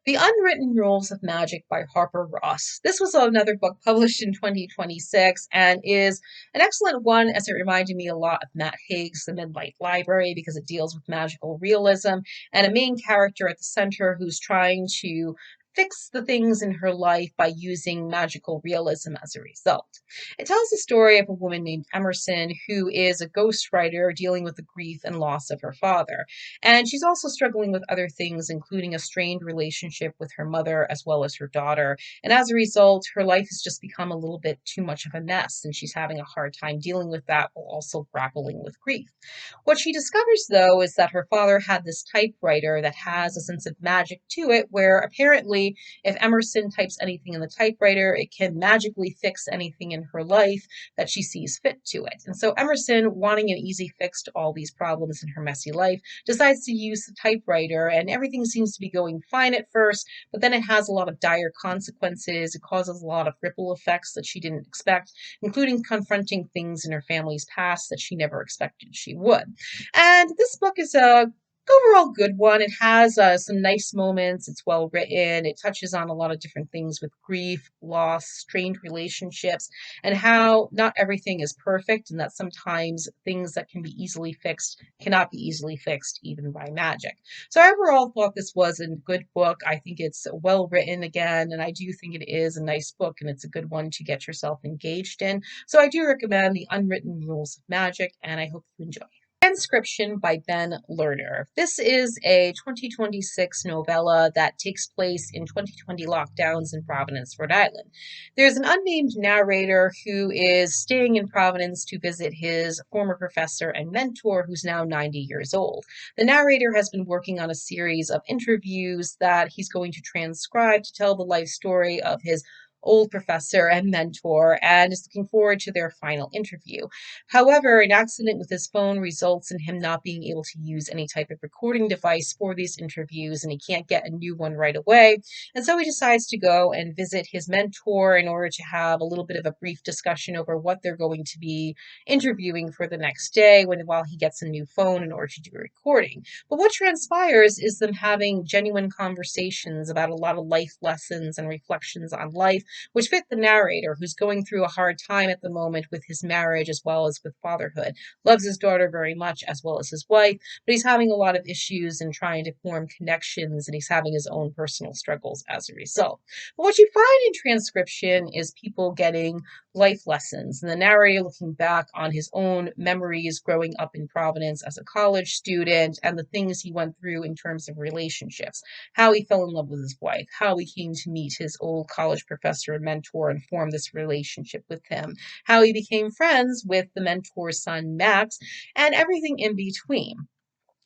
The Unwritten Rules of Magic by Harper Ross. This was another book published in 2026 and is an excellent one as it reminded me a lot of Matt Haig's The Midnight Library because it deals with magical realism and a main character at the center who's trying to fix the things in her life by using magical realism as a result. It tells the story of a woman named Emerson who is a ghostwriter dealing with the grief and loss of her father. And she's also struggling with other things, including a strained relationship with her mother as well as her daughter. And as a result, her life has just become a little bit too much of a mess, and she's having a hard time dealing with that while also grappling with grief. What she discovers, though, is that her father had this typewriter that has a sense of magic to it, where apparently, if Emerson types anything in the typewriter, it can magically fix anything in her life that she sees fit to it. And so Emerson, wanting an easy fix to all these problems in her messy life, decides to use the typewriter, and everything seems to be going fine at first, but then it has a lot of dire consequences. It causes a lot of ripple effects that she didn't expect, including confronting things in her family's past that she never expected she would. And this book is a overall good one. It has some nice moments. It's well written. It touches on a lot of different things with grief, loss, strained relationships, and how not everything is perfect, and that sometimes things that can be easily fixed cannot be easily fixed even by magic. So I overall thought this was a good book. I think it's well written again, and I do think it is a nice book, and it's a good one to get yourself engaged in. So I do recommend The Unwritten Rules of Magic, and I hope you enjoy. Transcription by Ben Lerner. This is a 2026 novella that takes place in 2020 lockdowns in Providence, Rhode Island. There's an unnamed narrator who is staying in Providence to visit his former professor and mentor who's now 90 years old. The narrator has been working on a series of interviews that he's going to transcribe to tell the life story of his old professor and mentor, and is looking forward to their final interview. However, an accident with his phone results in him not being able to use any type of recording device for these interviews, and he can't get a new one right away. And so he decides to go and visit his mentor in order to have a little bit of a brief discussion over what they're going to be interviewing for the next day while he gets a new phone in order to do a recording. But what transpires is them having genuine conversations about a lot of life lessons and reflections on life, which fit the narrator, who's going through a hard time at the moment with his marriage as well as with fatherhood. Loves his daughter very much as well as his wife, but he's having a lot of issues in trying to form connections, and he's having his own personal struggles as a result. But what you find in transcription is people getting life lessons, and the narrator looking back on his own memories growing up in Providence as a college student and the things he went through in terms of relationships, how he fell in love with his wife, how he came to meet his old college professor and mentor and form this relationship with him, how he became friends with the mentor's son, Max, and everything in between.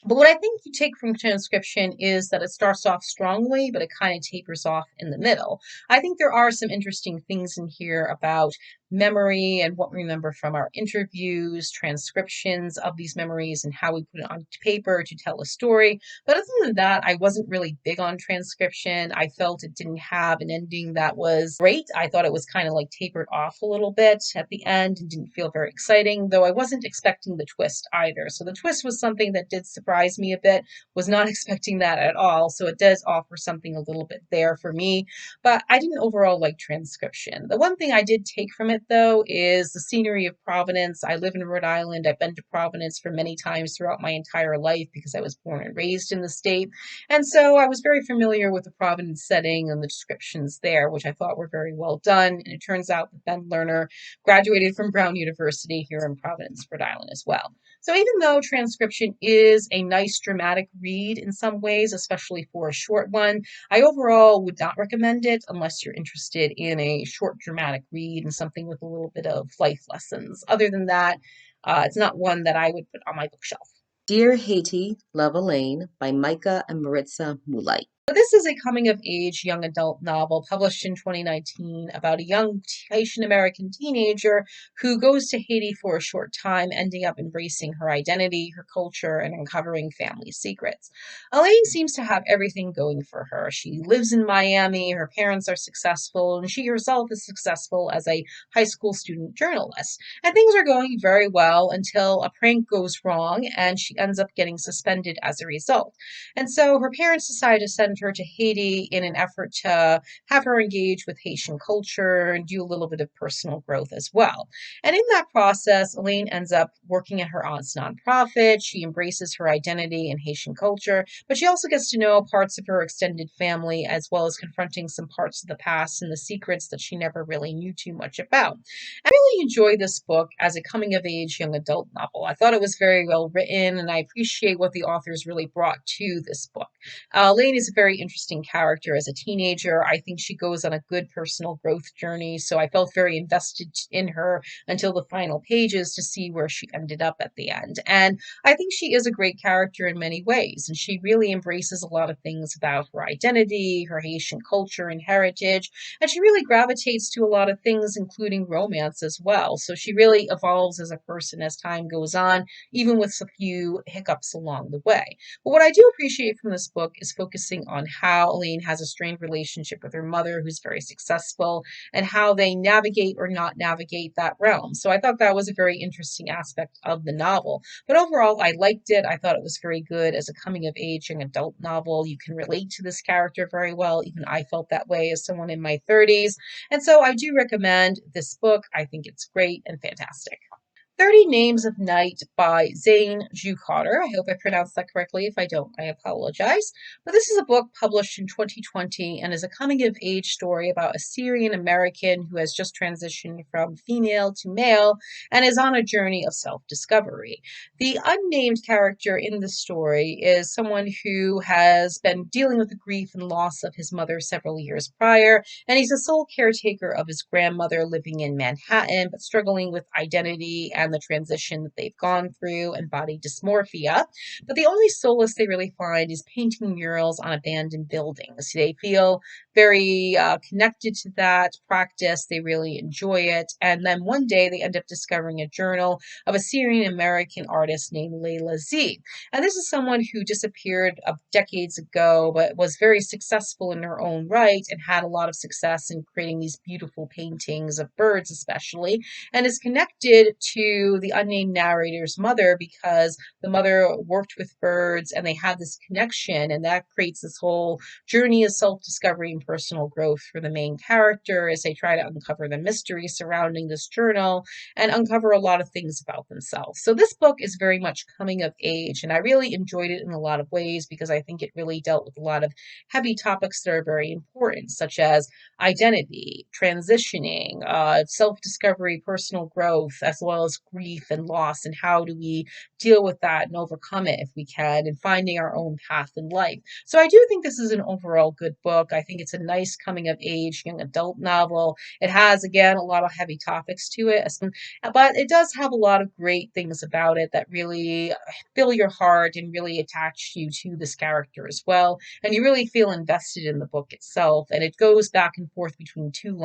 But what I think you take from transcription is that it starts off strongly, but it kind of tapers off in the middle. I think there are some interesting things in here about memory and what we remember from our interviews, transcriptions of these memories, and how we put it on paper to tell a story. But other than that, I wasn't really big on transcription. I felt it didn't have an ending that was great. I thought it was kind of like tapered off a little bit at the end and didn't feel very exciting, though I wasn't expecting the twist either. So the twist was something that did surprise me a bit. Was not expecting that at all. So it does offer something a little bit there for me, but I didn't overall like transcription. The one thing I did take from it it, though, is the scenery of Providence. I live in Rhode Island. I've been to Providence for many times throughout my entire life because I was born and raised in the state. And so I was very familiar with the Providence setting and the descriptions there, which I thought were very well done. And it turns out that Ben Lerner graduated from Brown University here in Providence, Rhode Island as well. So even though transcription is a nice dramatic read in some ways, especially for a short one, I overall would not recommend it unless you're interested in a short dramatic read and something with a little bit of life lessons. Other than that, it's not one that I would put on my bookshelf. Dear Haiti, Love Elaine by Micah and Maritza Moulite. This is a coming-of-age young adult novel published in 2019 about a young Haitian-American teenager who goes to Haiti for a short time, ending up embracing her identity, her culture, and uncovering family secrets. Elaine seems to have everything going for her. She lives in Miami, her parents are successful, and she herself is successful as a high school student journalist. And things are going very well until a prank goes wrong, and she ends up getting suspended as a result. And so her parents decide to send her to Haiti in an effort to have her engage with Haitian culture and do a little bit of personal growth as well. And in that process, Elaine ends up working at her aunt's nonprofit. She embraces her identity in Haitian culture, but she also gets to know parts of her extended family as well as confronting some parts of the past and the secrets that she never really knew too much about. I really enjoy this book as a coming of age young adult novel. I thought it was very well written, and I appreciate what the authors really brought to this book. Elaine is a very interesting character as a teenager. I think she goes on a good personal growth journey, so I felt very invested in her until the final pages to see where she ended up at the end. And I think she is a great character in many ways, and she really embraces a lot of things about her identity, her Haitian culture and heritage, and she really gravitates to a lot of things, including romance as well. So she really evolves as a person as time goes on, even with a few hiccups along the way. But what I do appreciate from this book is focusing on how Elaine has a strained relationship with her mother, who's very successful, and how they navigate or not navigate that realm. So I thought that was a very interesting aspect of the novel. But overall, I liked it. I thought it was very good as a coming of age young adult novel. You can relate to this character very well. Even I felt that way as someone in my 30s. And so I do recommend this book. I think it's great and fantastic. 30 Names of Night by Zane Carter. I hope I pronounced that correctly. If I don't, I apologize. But this is a book published in 2020 and is a coming of age story about a Syrian American who has just transitioned from female to male and is on a journey of self-discovery. The unnamed character in the story is someone who has been dealing with the grief and loss of his mother several years prior, and he's a sole caretaker of his grandmother living in Manhattan, but struggling with identity and the transition that they've gone through and body dysmorphia. But the only solace they really find is painting murals on abandoned buildings. They feel very connected to that practice. They really enjoy it. And then one day they end up discovering a journal of a Syrian American artist named Layla Z. And this is someone who disappeared decades ago, but was very successful in her own right and had a lot of success in creating these beautiful paintings of birds, especially, and is connected to the unnamed narrator's mother because the mother worked with birds and they had this connection, and that creates this whole journey of self-discovery and personal growth for the main character as they try to uncover the mystery surrounding this journal and uncover a lot of things about themselves. So this book is very much coming of age, and I really enjoyed it in a lot of ways because I think it really dealt with a lot of heavy topics that are very important, such as identity, transitioning, self-discovery, personal growth, as well as grief and loss, and how do we deal with that and overcome it if we can, and finding our own path in life. So I do think this is an overall good book. I think it's a nice coming of age young adult novel. It has, again, a lot of heavy topics to it, but it does have a lot of great things about it that really fill your heart and really attach you to this character as well. And you really feel invested in the book itself. And it goes back and forth between two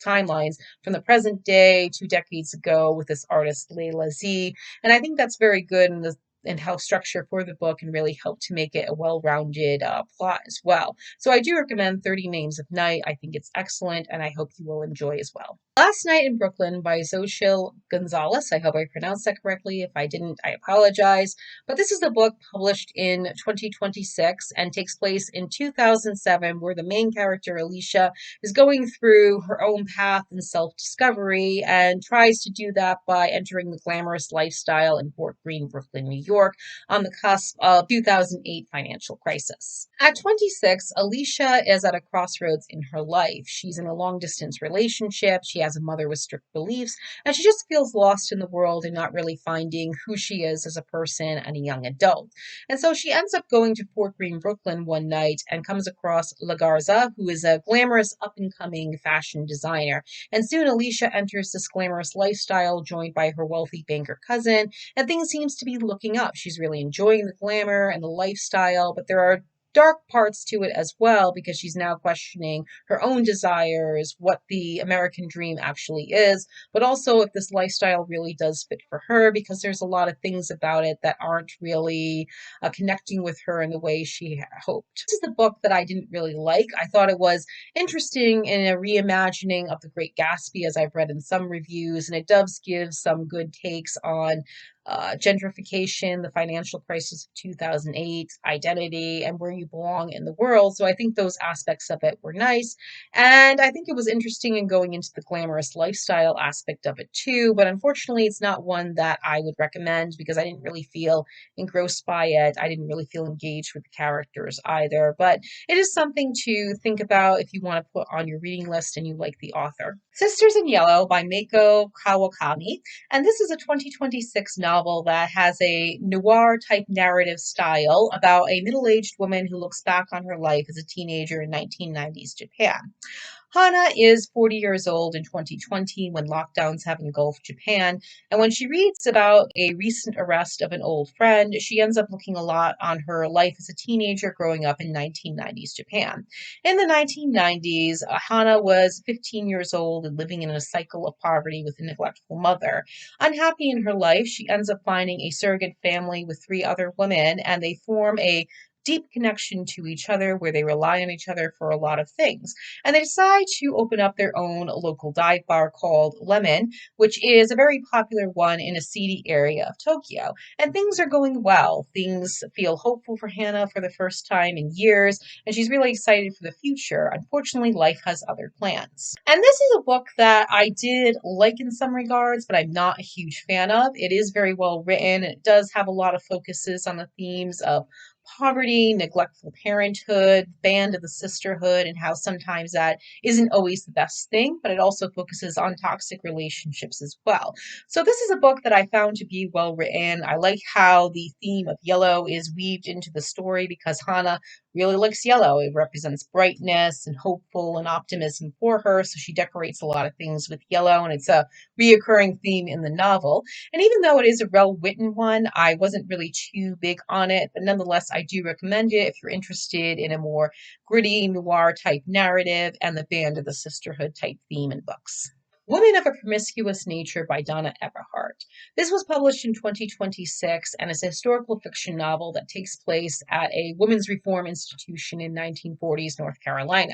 timelines from the present day 2 decades ago with this artist Layla Z. And I think that's very good. And and how structure for the book and really helped to make it a well-rounded plot as well. So I do recommend 30 Names of Night. I think it's excellent, and I hope you will enjoy as well. Last Night in Brooklyn by Xochitl Gonzalez. I hope I pronounced that correctly. If I didn't, I apologize. But this is a book published in 2026 and takes place in 2007, where the main character, Alicia, is going through her own path and self-discovery and tries to do that by entering the glamorous lifestyle in Fort Greene, Brooklyn, New York, on the cusp of 2008 financial crisis. At 26, Alicia is at a crossroads in her life. She's in a long-distance relationship. She has a mother with strict beliefs, and she just feels lost in the world and not really finding who she is as a person and a young adult. And so she ends up going to Fort Greene, Brooklyn one night and comes across La Garza, who is a glamorous up-and-coming fashion designer. And soon Alicia enters this glamorous lifestyle joined by her wealthy banker cousin, and things seems to be looking up. She's really enjoying the glamour and the lifestyle, but there are dark parts to it as well because she's now questioning her own desires, what the American dream actually is, but also if this lifestyle really does fit for her because there's a lot of things about it that aren't really connecting with her in the way she hoped. This is the book that I didn't really like. I thought it was interesting in a reimagining of The Great Gatsby, as I've read in some reviews, and it does give some good takes on gentrification, the financial crisis of 2008, identity, and where you belong in the world. So I think those aspects of it were nice. And I think it was interesting in going into the glamorous lifestyle aspect of it too. But unfortunately, it's not one that I would recommend because I didn't really feel engrossed by it. I didn't really feel engaged with the characters either. But it is something to think about if you want to put on your reading list and you like the author. Sisters in Yellow by Meiko Kawakami. And this is a 2026 novel that has a noir type narrative style about a middle-aged woman who looks back on her life as a teenager in 1990s Japan. Hana is 40 years old in 2020 when lockdowns have engulfed Japan, and when she reads about a recent arrest of an old friend, she ends up looking a lot on her life as a teenager growing up in 1990s Japan. In the 1990s, Hana was 15 years old and living in a cycle of poverty with a neglectful mother. Unhappy in her life, she ends up finding a surrogate family with three other women, and they form a deep connection to each other where they rely on each other for a lot of things. And they decide to open up their own local dive bar called Lemon, which is a very popular one in a seedy area of Tokyo. And things are going well. Things feel hopeful for Hannah for the first time in years, and she's really excited for the future. Unfortunately, life has other plans. And this is a book that I did like in some regards, but I'm not a huge fan of. It is very well written, and it does have a lot of focuses on the themes of poverty, neglectful parenthood, band of the sisterhood, and how sometimes that isn't always the best thing, but it also focuses on toxic relationships as well. So this is a book that I found to be well written. I like how the theme of yellow is weaved into the story because Hana really likes yellow. It represents brightness and hopeful and optimism for her, so she decorates a lot of things with yellow, and it's a reoccurring theme in the novel. And even though it is a well-written one, I wasn't really too big on it, but nonetheless, I do recommend it if you're interested in a more gritty noir type narrative and the band of the sisterhood type theme in books. Women of a Promiscuous Nature by Donna Everhart. This was published in 2026 and is a historical fiction novel that takes place at a women's reform institution in 1940s North Carolina.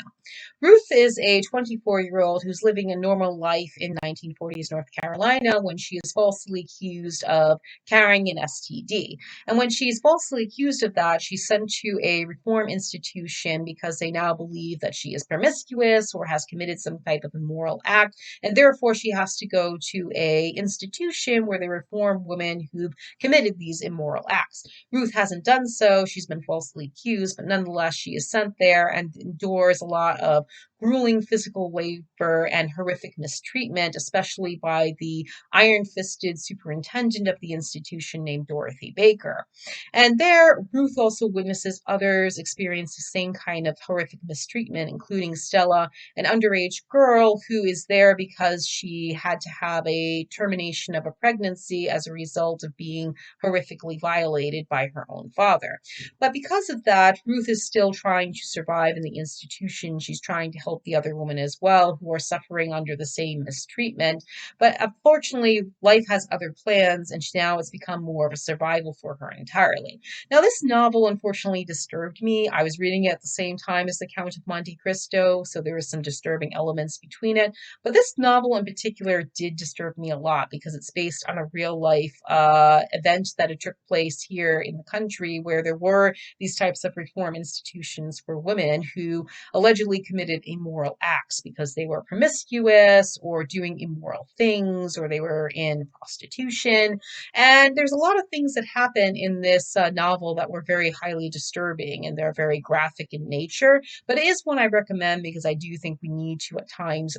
Ruth is a 24-year-old who's living a normal life in 1940s North Carolina when she is falsely accused of carrying an STD. And when she's falsely accused of that, she's sent to a reform institution because they now believe that she is promiscuous or has committed some type of immoral act, and therefore she has to go to a institution where they reform women who've committed these immoral acts. Ruth hasn't done so. She's been falsely accused, but nonetheless she is sent there and endures a lot of grueling physical labor and horrific mistreatment, especially by the iron-fisted superintendent of the institution named Dorothy Baker. And there, Ruth also witnesses others experience the same kind of horrific mistreatment, including Stella, an underage girl who is there because because she had to have a termination of a pregnancy as a result of being horrifically violated by her own father. But because of that, Ruth is still trying to survive in the institution. She's trying to help the other women as well who are suffering under the same mistreatment. But unfortunately, life has other plans, and now it's become more of a survival for her entirely. Now, this novel unfortunately disturbed me. I was reading it at the same time as The Count of Monte Cristo, so there were some disturbing elements between it. But this novel in particular did disturb me a lot because it's based on a real life event that it took place here in the country where there were these types of reform institutions for women who allegedly committed immoral acts because they were promiscuous or doing immoral things or they were in prostitution. And there's a lot of things that happen in this novel that were very highly disturbing and they're very graphic in nature. But it is one I recommend because I do think we need to at times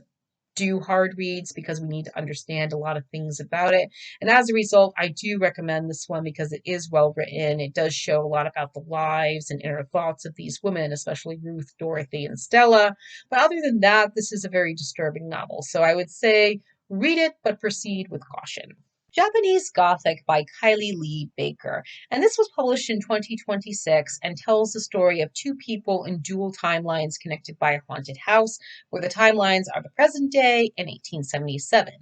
do hard reads because we need to understand a lot of things about it. And as a result, I do recommend this one because it is well written. It does show a lot about the lives and inner thoughts of these women, especially Ruth, Dorothy, and Stella. But other than that, this is a very disturbing novel. So I would say read it, but proceed with caution. Japanese Gothic by Kylie Lee Baker. And this was published in 2026 and tells the story of two people in dual timelines connected by a haunted house, where the timelines are the present day and 1877.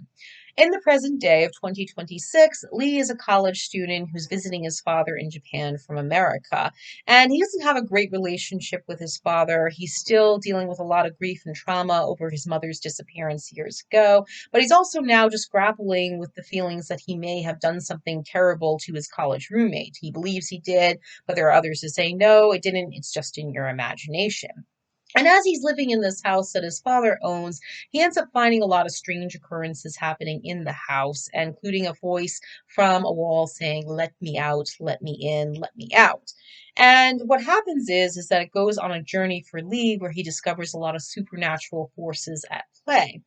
In the present day of 2026, Lee is a college student who's visiting his father in Japan from America. And he doesn't have a great relationship with his father. He's still dealing with a lot of grief and trauma over his mother's disappearance years ago. But he's also now just grappling with the feelings that he may have done something terrible to his college roommate. He believes he did, but there are others who say, no, it didn't. It's just in your imagination. And as he's living in this house that his father owns, he ends up finding a lot of strange occurrences happening in the house, including a voice from a wall saying, let me out, let me in, let me out. And what happens is that it goes on a journey for Lee where he discovers a lot of supernatural forces at play.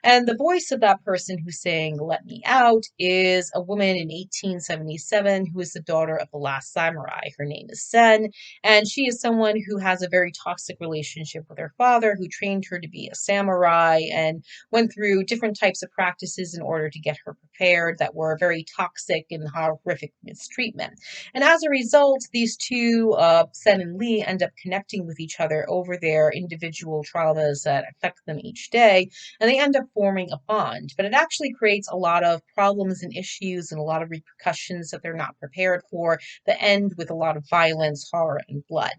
And the voice of that person who's saying, let me out, is a woman in 1877 who is the daughter of the last samurai. Her name is Sen, and she is someone who has a very toxic relationship with her father, who trained her to be a samurai and went through different types of practices in order to get her prepared that were very toxic and horrific mistreatment. And as a result, these two, Sen and Lee, end up connecting with each other over their individual traumas that affect them each day, and they end up forming a bond. But it actually creates a lot of problems and issues and a lot of repercussions that they're not prepared for that end with a lot of violence, horror, and blood.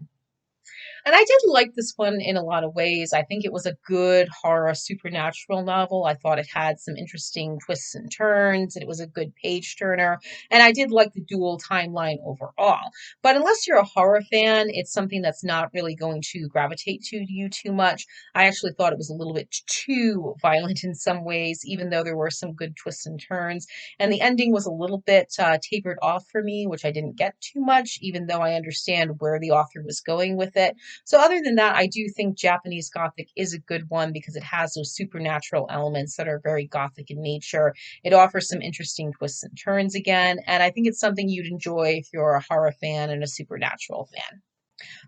And I did like this one in a lot of ways. I think it was a good horror supernatural novel. I thought it had some interesting twists and turns, and it was a good page turner. And I did like the dual timeline overall. But unless you're a horror fan, it's something that's not really going to gravitate to you too much. I actually thought it was a little bit too violent in some ways, even though there were some good twists and turns. And the ending was a little bit tapered off for me, which I didn't get too much, even though I understand where the author was going with it. So other than that, I do think Japanese Gothic is a good one because it has those supernatural elements that are very Gothic in nature. It offers some interesting twists and turns again, and I think it's something you'd enjoy if you're a horror fan and a supernatural fan.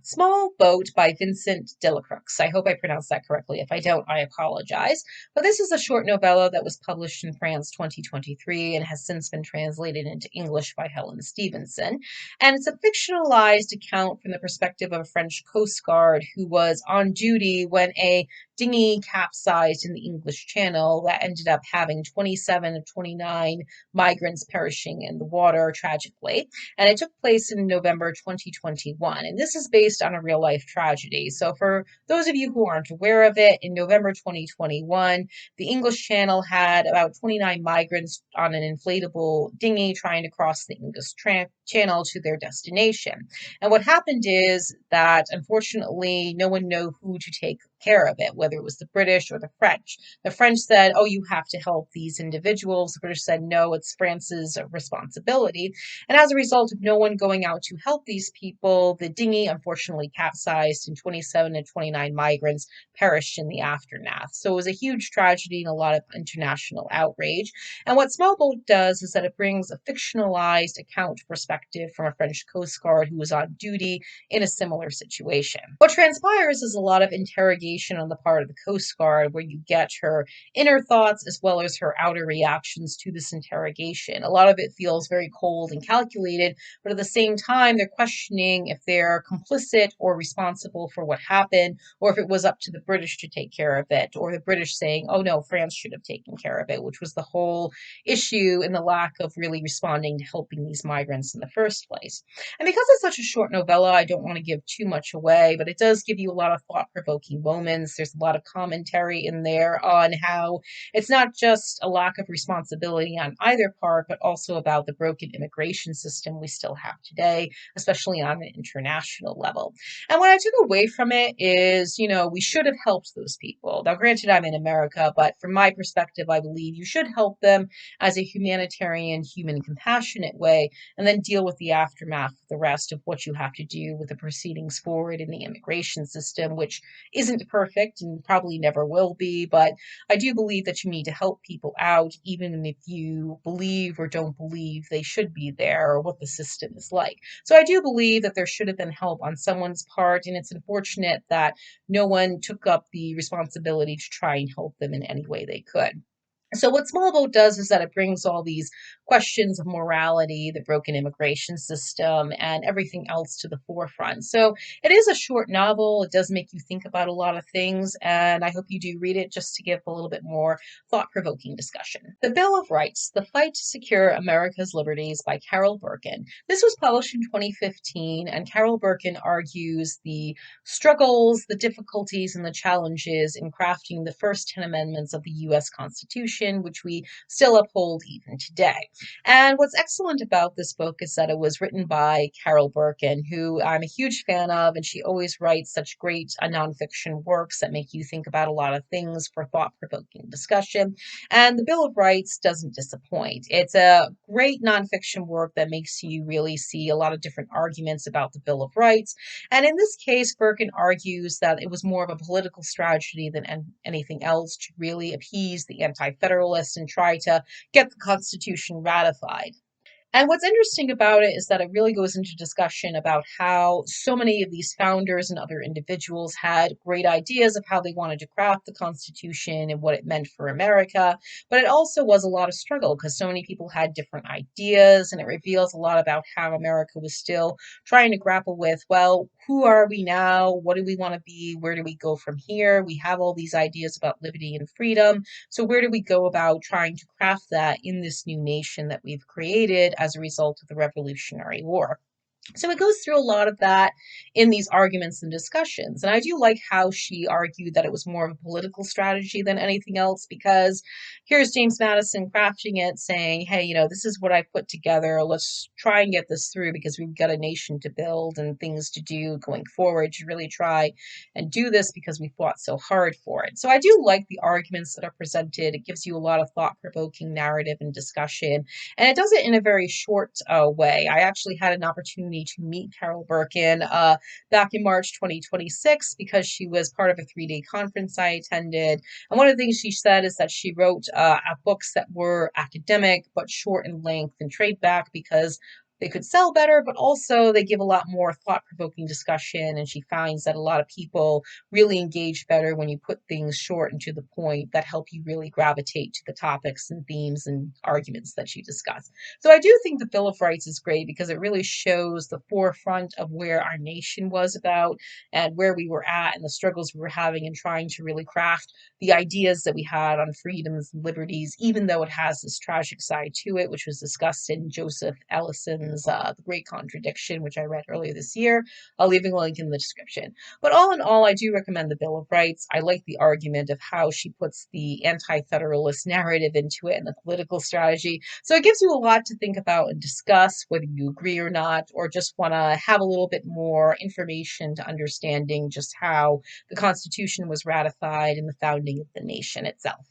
Small Boat by Vincent Delacroix. I hope I pronounced that correctly. If I don't, I apologize. But this is a short novella that was published in France 2023 and has since been translated into English by Helen Stevenson. And it's a fictionalized account from the perspective of a French Coast Guard who was on duty when a dinghy capsized in the English Channel that ended up having 27 of 29 migrants perishing in the water tragically. And it took place in November 2021. And this is based on a real life tragedy. So, for those of you who aren't aware of it, in November 2021, the English Channel had about 29 migrants on an inflatable dinghy trying to cross the English Channel to their destination. And what happened is that, unfortunately, no one knew who to take care of it, whether it was the British or the French. The French said, oh, you have to help these individuals. The British said, no, it's France's responsibility. And as a result of no one going out to help these people, the dinghy unfortunately capsized and 27 and 29 migrants perished in the aftermath. So it was a huge tragedy and a lot of international outrage. And what Small Boat does is that it brings a fictionalized account perspective from a French Coast Guard who was on duty in a similar situation. What transpires is a lot of interrogation interrogation on the part of the Coast Guard, where you get her inner thoughts as well as her outer reactions to this interrogation. A lot of it feels very cold and calculated, but at the same time, they're questioning if they're complicit or responsible for what happened, or if it was up to the British to take care of it, or the British saying, oh no, France should have taken care of it, which was the whole issue in the lack of really responding to helping these migrants in the first place. And because it's such a short novella, I don't want to give too much away, but it does give you a lot of thought-provoking moments. There's a lot of commentary in there on how it's not just a lack of responsibility on either part, but also about the broken immigration system we still have today, especially on an international level. And what I took away from it is, we should have helped those people. Now, granted, I'm in America, but from my perspective, I believe you should help them as a humanitarian, human, compassionate way, and then deal with the aftermath, the rest of what you have to do with the proceedings forward in the immigration system, which isn't perfect and probably never will be, but I do believe that you need to help people out, even if you believe or don't believe they should be there or what the system is like. So I do believe that there should have been help on someone's part, and it's unfortunate that no one took up the responsibility to try and help them in any way they could. So what Small Boat does is that it brings all these questions of morality, the broken immigration system, and everything else to the forefront. So it is a short novel. It does make you think about a lot of things, and I hope you do read it just to give a little bit more thought-provoking discussion. The Bill of Rights, The Fight to Secure America's Liberties by Carol Birkin. This was published in 2015, and Carol Birkin argues the struggles, the difficulties, and the challenges in crafting the first 10 amendments of the U.S. Constitution, which we still uphold even today. And what's excellent about this book is that it was written by Carol Birkin, who I'm a huge fan of, and she always writes such great nonfiction works that make you think about a lot of things for thought-provoking discussion. And the Bill of Rights doesn't disappoint. It's a great nonfiction work that makes you really see a lot of different arguments about the Bill of Rights. And in this case, Birkin argues that it was more of a political strategy than anything else to really appease the anti-federalists and try to get the Constitution ratified. And what's interesting about it is that it really goes into discussion about how so many of these founders and other individuals had great ideas of how they wanted to craft the Constitution and what it meant for America. But it also was a lot of struggle because so many people had different ideas, and it reveals a lot about how America was still trying to grapple with, well, who are we now? What do we want to be? Where do we go from here? We have all these ideas about liberty and freedom. So where do we go about trying to craft that in this new nation that we've created as a result of the Revolutionary War? So it goes through a lot of that in these arguments and discussions. And I do like how she argued that it was more of a political strategy than anything else, because here's James Madison crafting it, saying, hey, this is what I put together. Let's try and get this through because we've got a nation to build and things to do going forward to really try and do this because we fought so hard for it. So I do like the arguments that are presented. It gives you a lot of thought-provoking narrative and discussion. And it does it in a very short way. I actually had an opportunity to meet Carol Birkin back in March 2026 because she was part of a 3-day conference I attended. And one of the things she said is that she wrote books that were academic but short in length and trade back because they could sell better, but also they give a lot more thought-provoking discussion, and she finds that a lot of people really engage better when you put things short and to the point that help you really gravitate to the topics and themes and arguments that you discuss. So I do think the Bill of Rights is great because it really shows the forefront of where our nation was about and where we were at and the struggles we were having in trying to really craft the ideas that we had on freedoms and liberties, even though it has this tragic side to it, which was discussed in Joseph Ellison's The Great Contradiction, which I read earlier this year. I'll leave a link in the description. But all in all, I do recommend the Bill of Rights. I like the argument of how she puts the anti-federalist narrative into it and the political strategy. So it gives you a lot to think about and discuss, whether you agree or not, or just want to have a little bit more information to understanding just how the Constitution was ratified and the founding of the nation itself.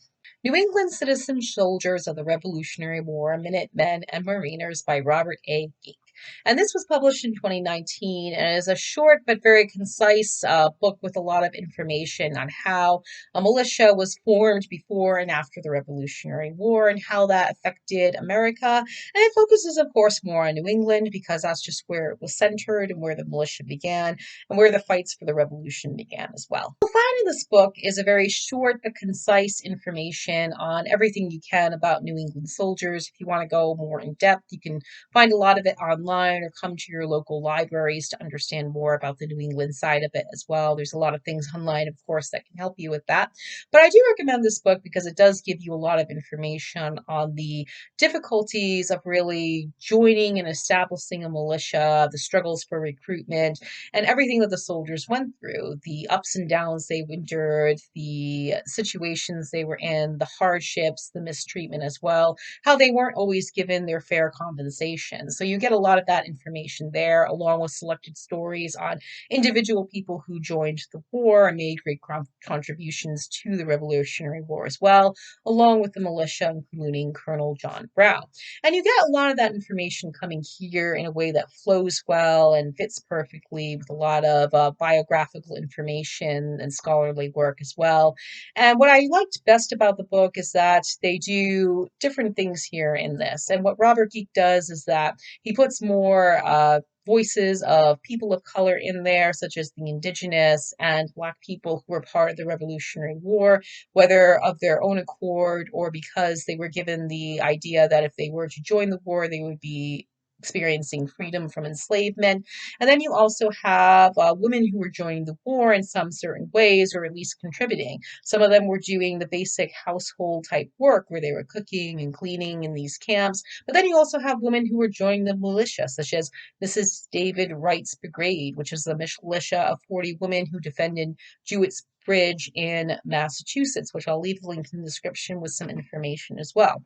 New England Citizen Soldiers of the Revolutionary War, Minutemen and Mariners by Robert A. Geek. And this was published in 2019 and is a short but very concise book with a lot of information on how a militia was formed before and after the Revolutionary War and how that affected America. And it focuses, of course, more on New England because that's just where it was centered and where the militia began and where the fights for the Revolution began as well. So in this book is a very short but concise information on everything you can about New England soldiers. If you want to go more in depth, you can find a lot of it online or come to your local libraries to understand more about the New England side of it as well. There's a lot of things online, of course, that can help you with that. But I do recommend this book because it does give you a lot of information on the difficulties of really joining and establishing a militia, the struggles for recruitment, and everything that the soldiers went through, the ups and downs they endured, the situations they were in, the hardships, the mistreatment as well, how they weren't always given their fair compensation. So you get a lot of that information there, along with selected stories on individual people who joined the war and made great contributions to the Revolutionary War as well, along with the militia, including Colonel John Brown. And you get a lot of that information coming here in a way that flows well and fits perfectly with a lot of biographical information and scholarly work as well. And what I liked best about the book is that they do different things here in this. And what Robert Geek does is that he puts more voices of people of color in there, such as the indigenous and Black people who were part of the Revolutionary War, whether of their own accord or because they were given the idea that if they were to join the war, they would be experiencing freedom from enslavement. And then you also have women who were joining the war in some certain ways, or at least contributing. Some of them were doing the basic household type work where they were cooking and cleaning in these camps. But then you also have women who were joining the militia, such as Mrs. David Wright's Brigade, which is the militia of 40 women who defended Jewett's Bridge in Massachusetts, which I'll leave a link in the description with some information as well.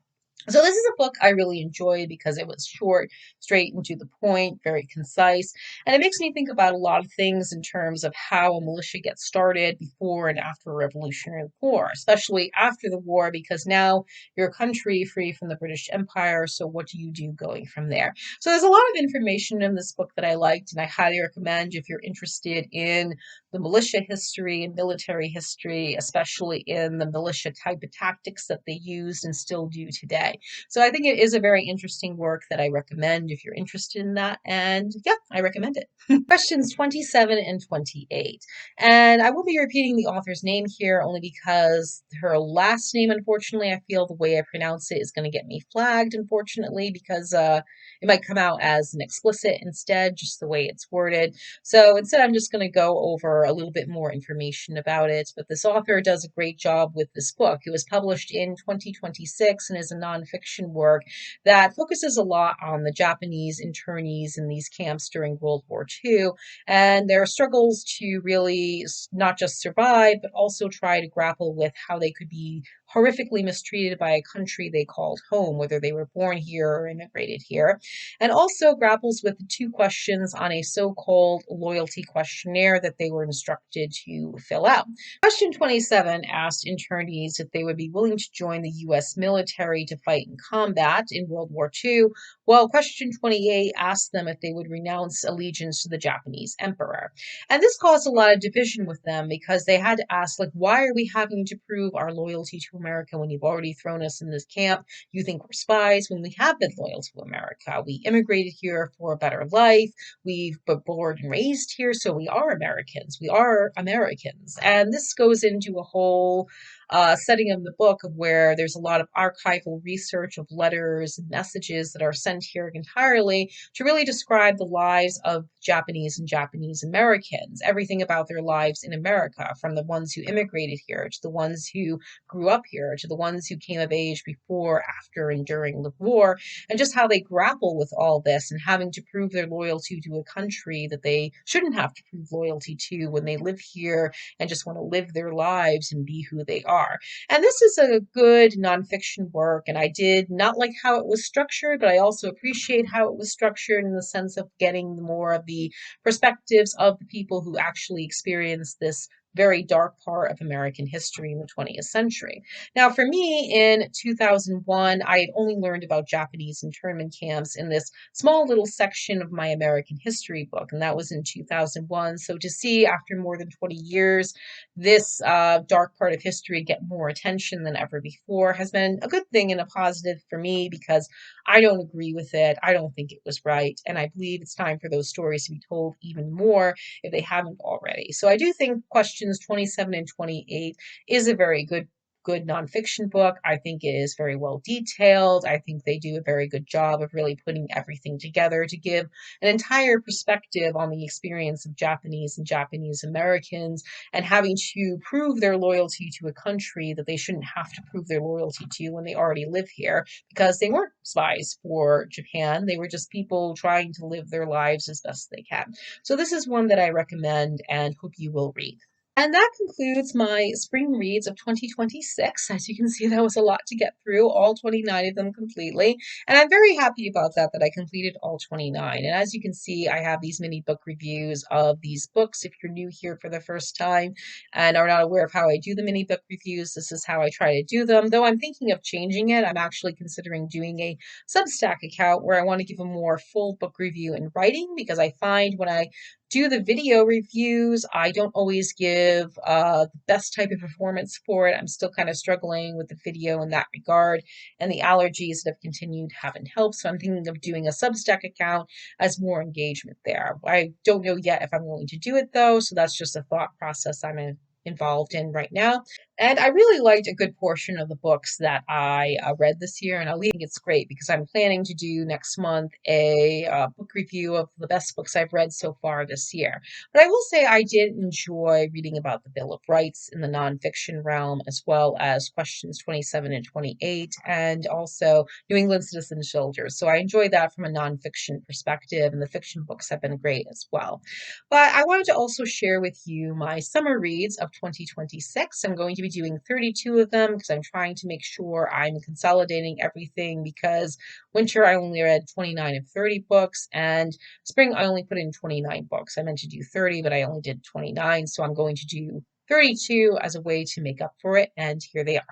So this is a book I really enjoyed because it was short, straight and to the point, very concise, and it makes me think about a lot of things in terms of how a militia gets started before and after a Revolutionary War, especially after the war, because now you're a country free from the British Empire, so what do you do going from there? So there's a lot of information in this book that I liked, and I highly recommend if you're interested in the militia history and military history, especially in the militia type of tactics that they used and still do today. So I think it is a very interesting work that I recommend if you're interested in that. And yeah, I recommend it. Questions 27 and 28. And I will be repeating the author's name here only because her last name, unfortunately, I feel the way I pronounce it is going to get me flagged, unfortunately, because it might come out as an explicit instead, just the way it's worded. So instead, I'm just going to go over a little bit more information about it. But this author does a great job with this book. It was published in 2026 and is a nonfiction work that focuses a lot on the Japanese internees in these camps during World War II and their struggles to really not just survive, but also try to grapple with how they could be horrifically mistreated by a country they called home, whether they were born here or immigrated here, and also grapples with the two questions on a so-called loyalty questionnaire that they were instructed to fill out. Question 27 asked internees if they would be willing to join the U.S. military to fight in combat in World War II, while question 28 asked them if they would renounce allegiance to the Japanese emperor. And this caused a lot of division with them because they had to ask, like, why are we having to prove our loyalty to America when you've already thrown us in this camp? You think we're spies when we have been loyal to America. We immigrated here for a better life. We've been born and raised here, so we are Americans. We are Americans. And this goes into a whole setting of the book of where there's a lot of archival research of letters and messages that are sent here entirely to really describe the lives of Japanese and Japanese Americans, everything about their lives in America, from the ones who immigrated here to the ones who grew up here to the ones who came of age before, after, and during the war, and just how they grapple with all this and having to prove their loyalty to a country that they shouldn't have to prove loyalty to when they live here and just want to live their lives and be who they are. And this is a good nonfiction work, and I did not like how it was structured, but I also appreciate how it was structured in the sense of getting more of the perspectives of the people who actually experienced this very dark part of American history in the 20th century. Now, for me, in 2001, I had only learned about Japanese internment camps in this small little section of my American history book, and that was in 2001. So to see after more than 20 years this dark part of history get more attention than ever before has been a good thing and a positive for me because I don't agree with it. I don't think it was right, and I believe it's time for those stories to be told even more if they haven't already. So I do think question questions 27 and 28 is a very good nonfiction book. I think it is very well detailed. I think they do a very good job of really putting everything together to give an entire perspective on the experience of Japanese and Japanese Americans and having to prove their loyalty to a country that they shouldn't have to prove their loyalty to when they already live here, because they weren't spies for Japan. They were just people trying to live their lives as best they can. So this is one that I recommend and hope you will read. And that concludes my spring reads of 2026. As you can see, that was a lot to get through, all 29 of them completely. And I'm very happy about that, that I completed all 29. And as you can see, I have these mini book reviews of these books. If you're new here for the first time and are not aware of how I do the mini book reviews, this is how I try to do them. Though I'm thinking of changing it. I'm actually considering doing a Substack account where I want to give a more full book review in writing, because I find when I do the video reviews, I don't always give the best type of performance for it. I'm still kind of struggling with the video in that regard, and the allergies that have continued haven't helped. So I'm thinking of doing a Substack account as more engagement there. I don't know yet if I'm going to do it though, so that's just a thought process I'm involved in right now. And I really liked a good portion of the books that I read this year, and I think it's great because I'm planning to do next month a book review of the best books I've read so far this year. But I will say I did enjoy reading about the Bill of Rights in the nonfiction realm, as well as questions 27 and 28, and also New England Citizen Soldiers. So I enjoyed that from a nonfiction perspective, and the fiction books have been great as well. But I wanted to also share with you my summer reads of 2026. I'm going to be doing 32 of them because I'm trying to make sure I'm consolidating everything, because winter I only read 29 of 30 books, and spring I only put in 29 books. I meant to do 30, but I only did 29, so I'm going to do 32 as a way to make up for it, and here they are.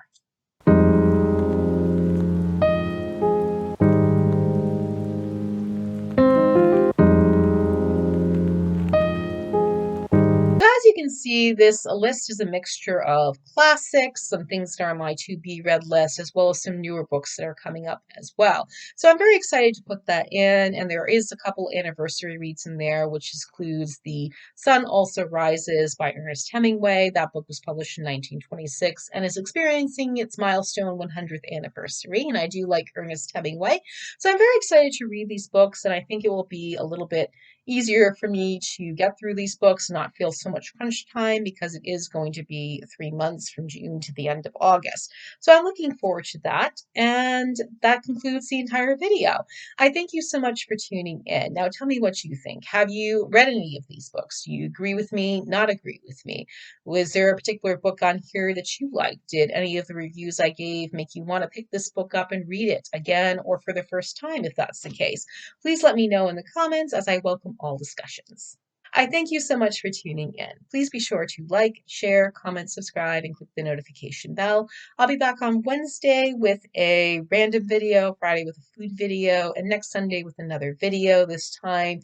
As you can see, this list is a mixture of classics, some things that are on my to be read list, as well as some newer books that are coming up as well. So I'm very excited to put that in, and there is a couple anniversary reads in there, which includes The Sun Also Rises by Ernest Hemingway. That book was published in 1926 and is experiencing its milestone 100th anniversary, and I do like Ernest Hemingway. So I'm very excited to read these books, and I think it will be a little bit easier for me to get through these books and not feel so much crunch time, because it is going to be 3 months from June to the end of August. So I'm looking forward to that. And that concludes the entire video. I thank you so much for tuning in. Now tell me what you think. Have you read any of these books? Do you agree with me? Not agree with me? Was there a particular book on here that you liked? Did any of the reviews I gave make you want to pick this book up and read it again or for the first time, if that's the case? Please let me know in the comments, as I welcome all discussions. I thank you so much for tuning in. Please be sure to like, share, comment, subscribe, and click the notification bell. I'll be back on Wednesday with a random video, Friday with a food video, and next Sunday with another video, this time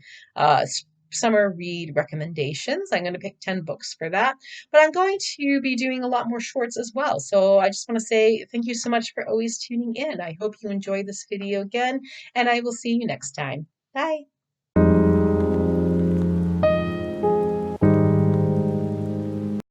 summer read recommendations. I'm going to pick 10 books for that, but I'm going to be doing a lot more shorts as well. So I just want to say thank you so much for always tuning in. I hope you enjoy this video again, and I will see you next time. Bye.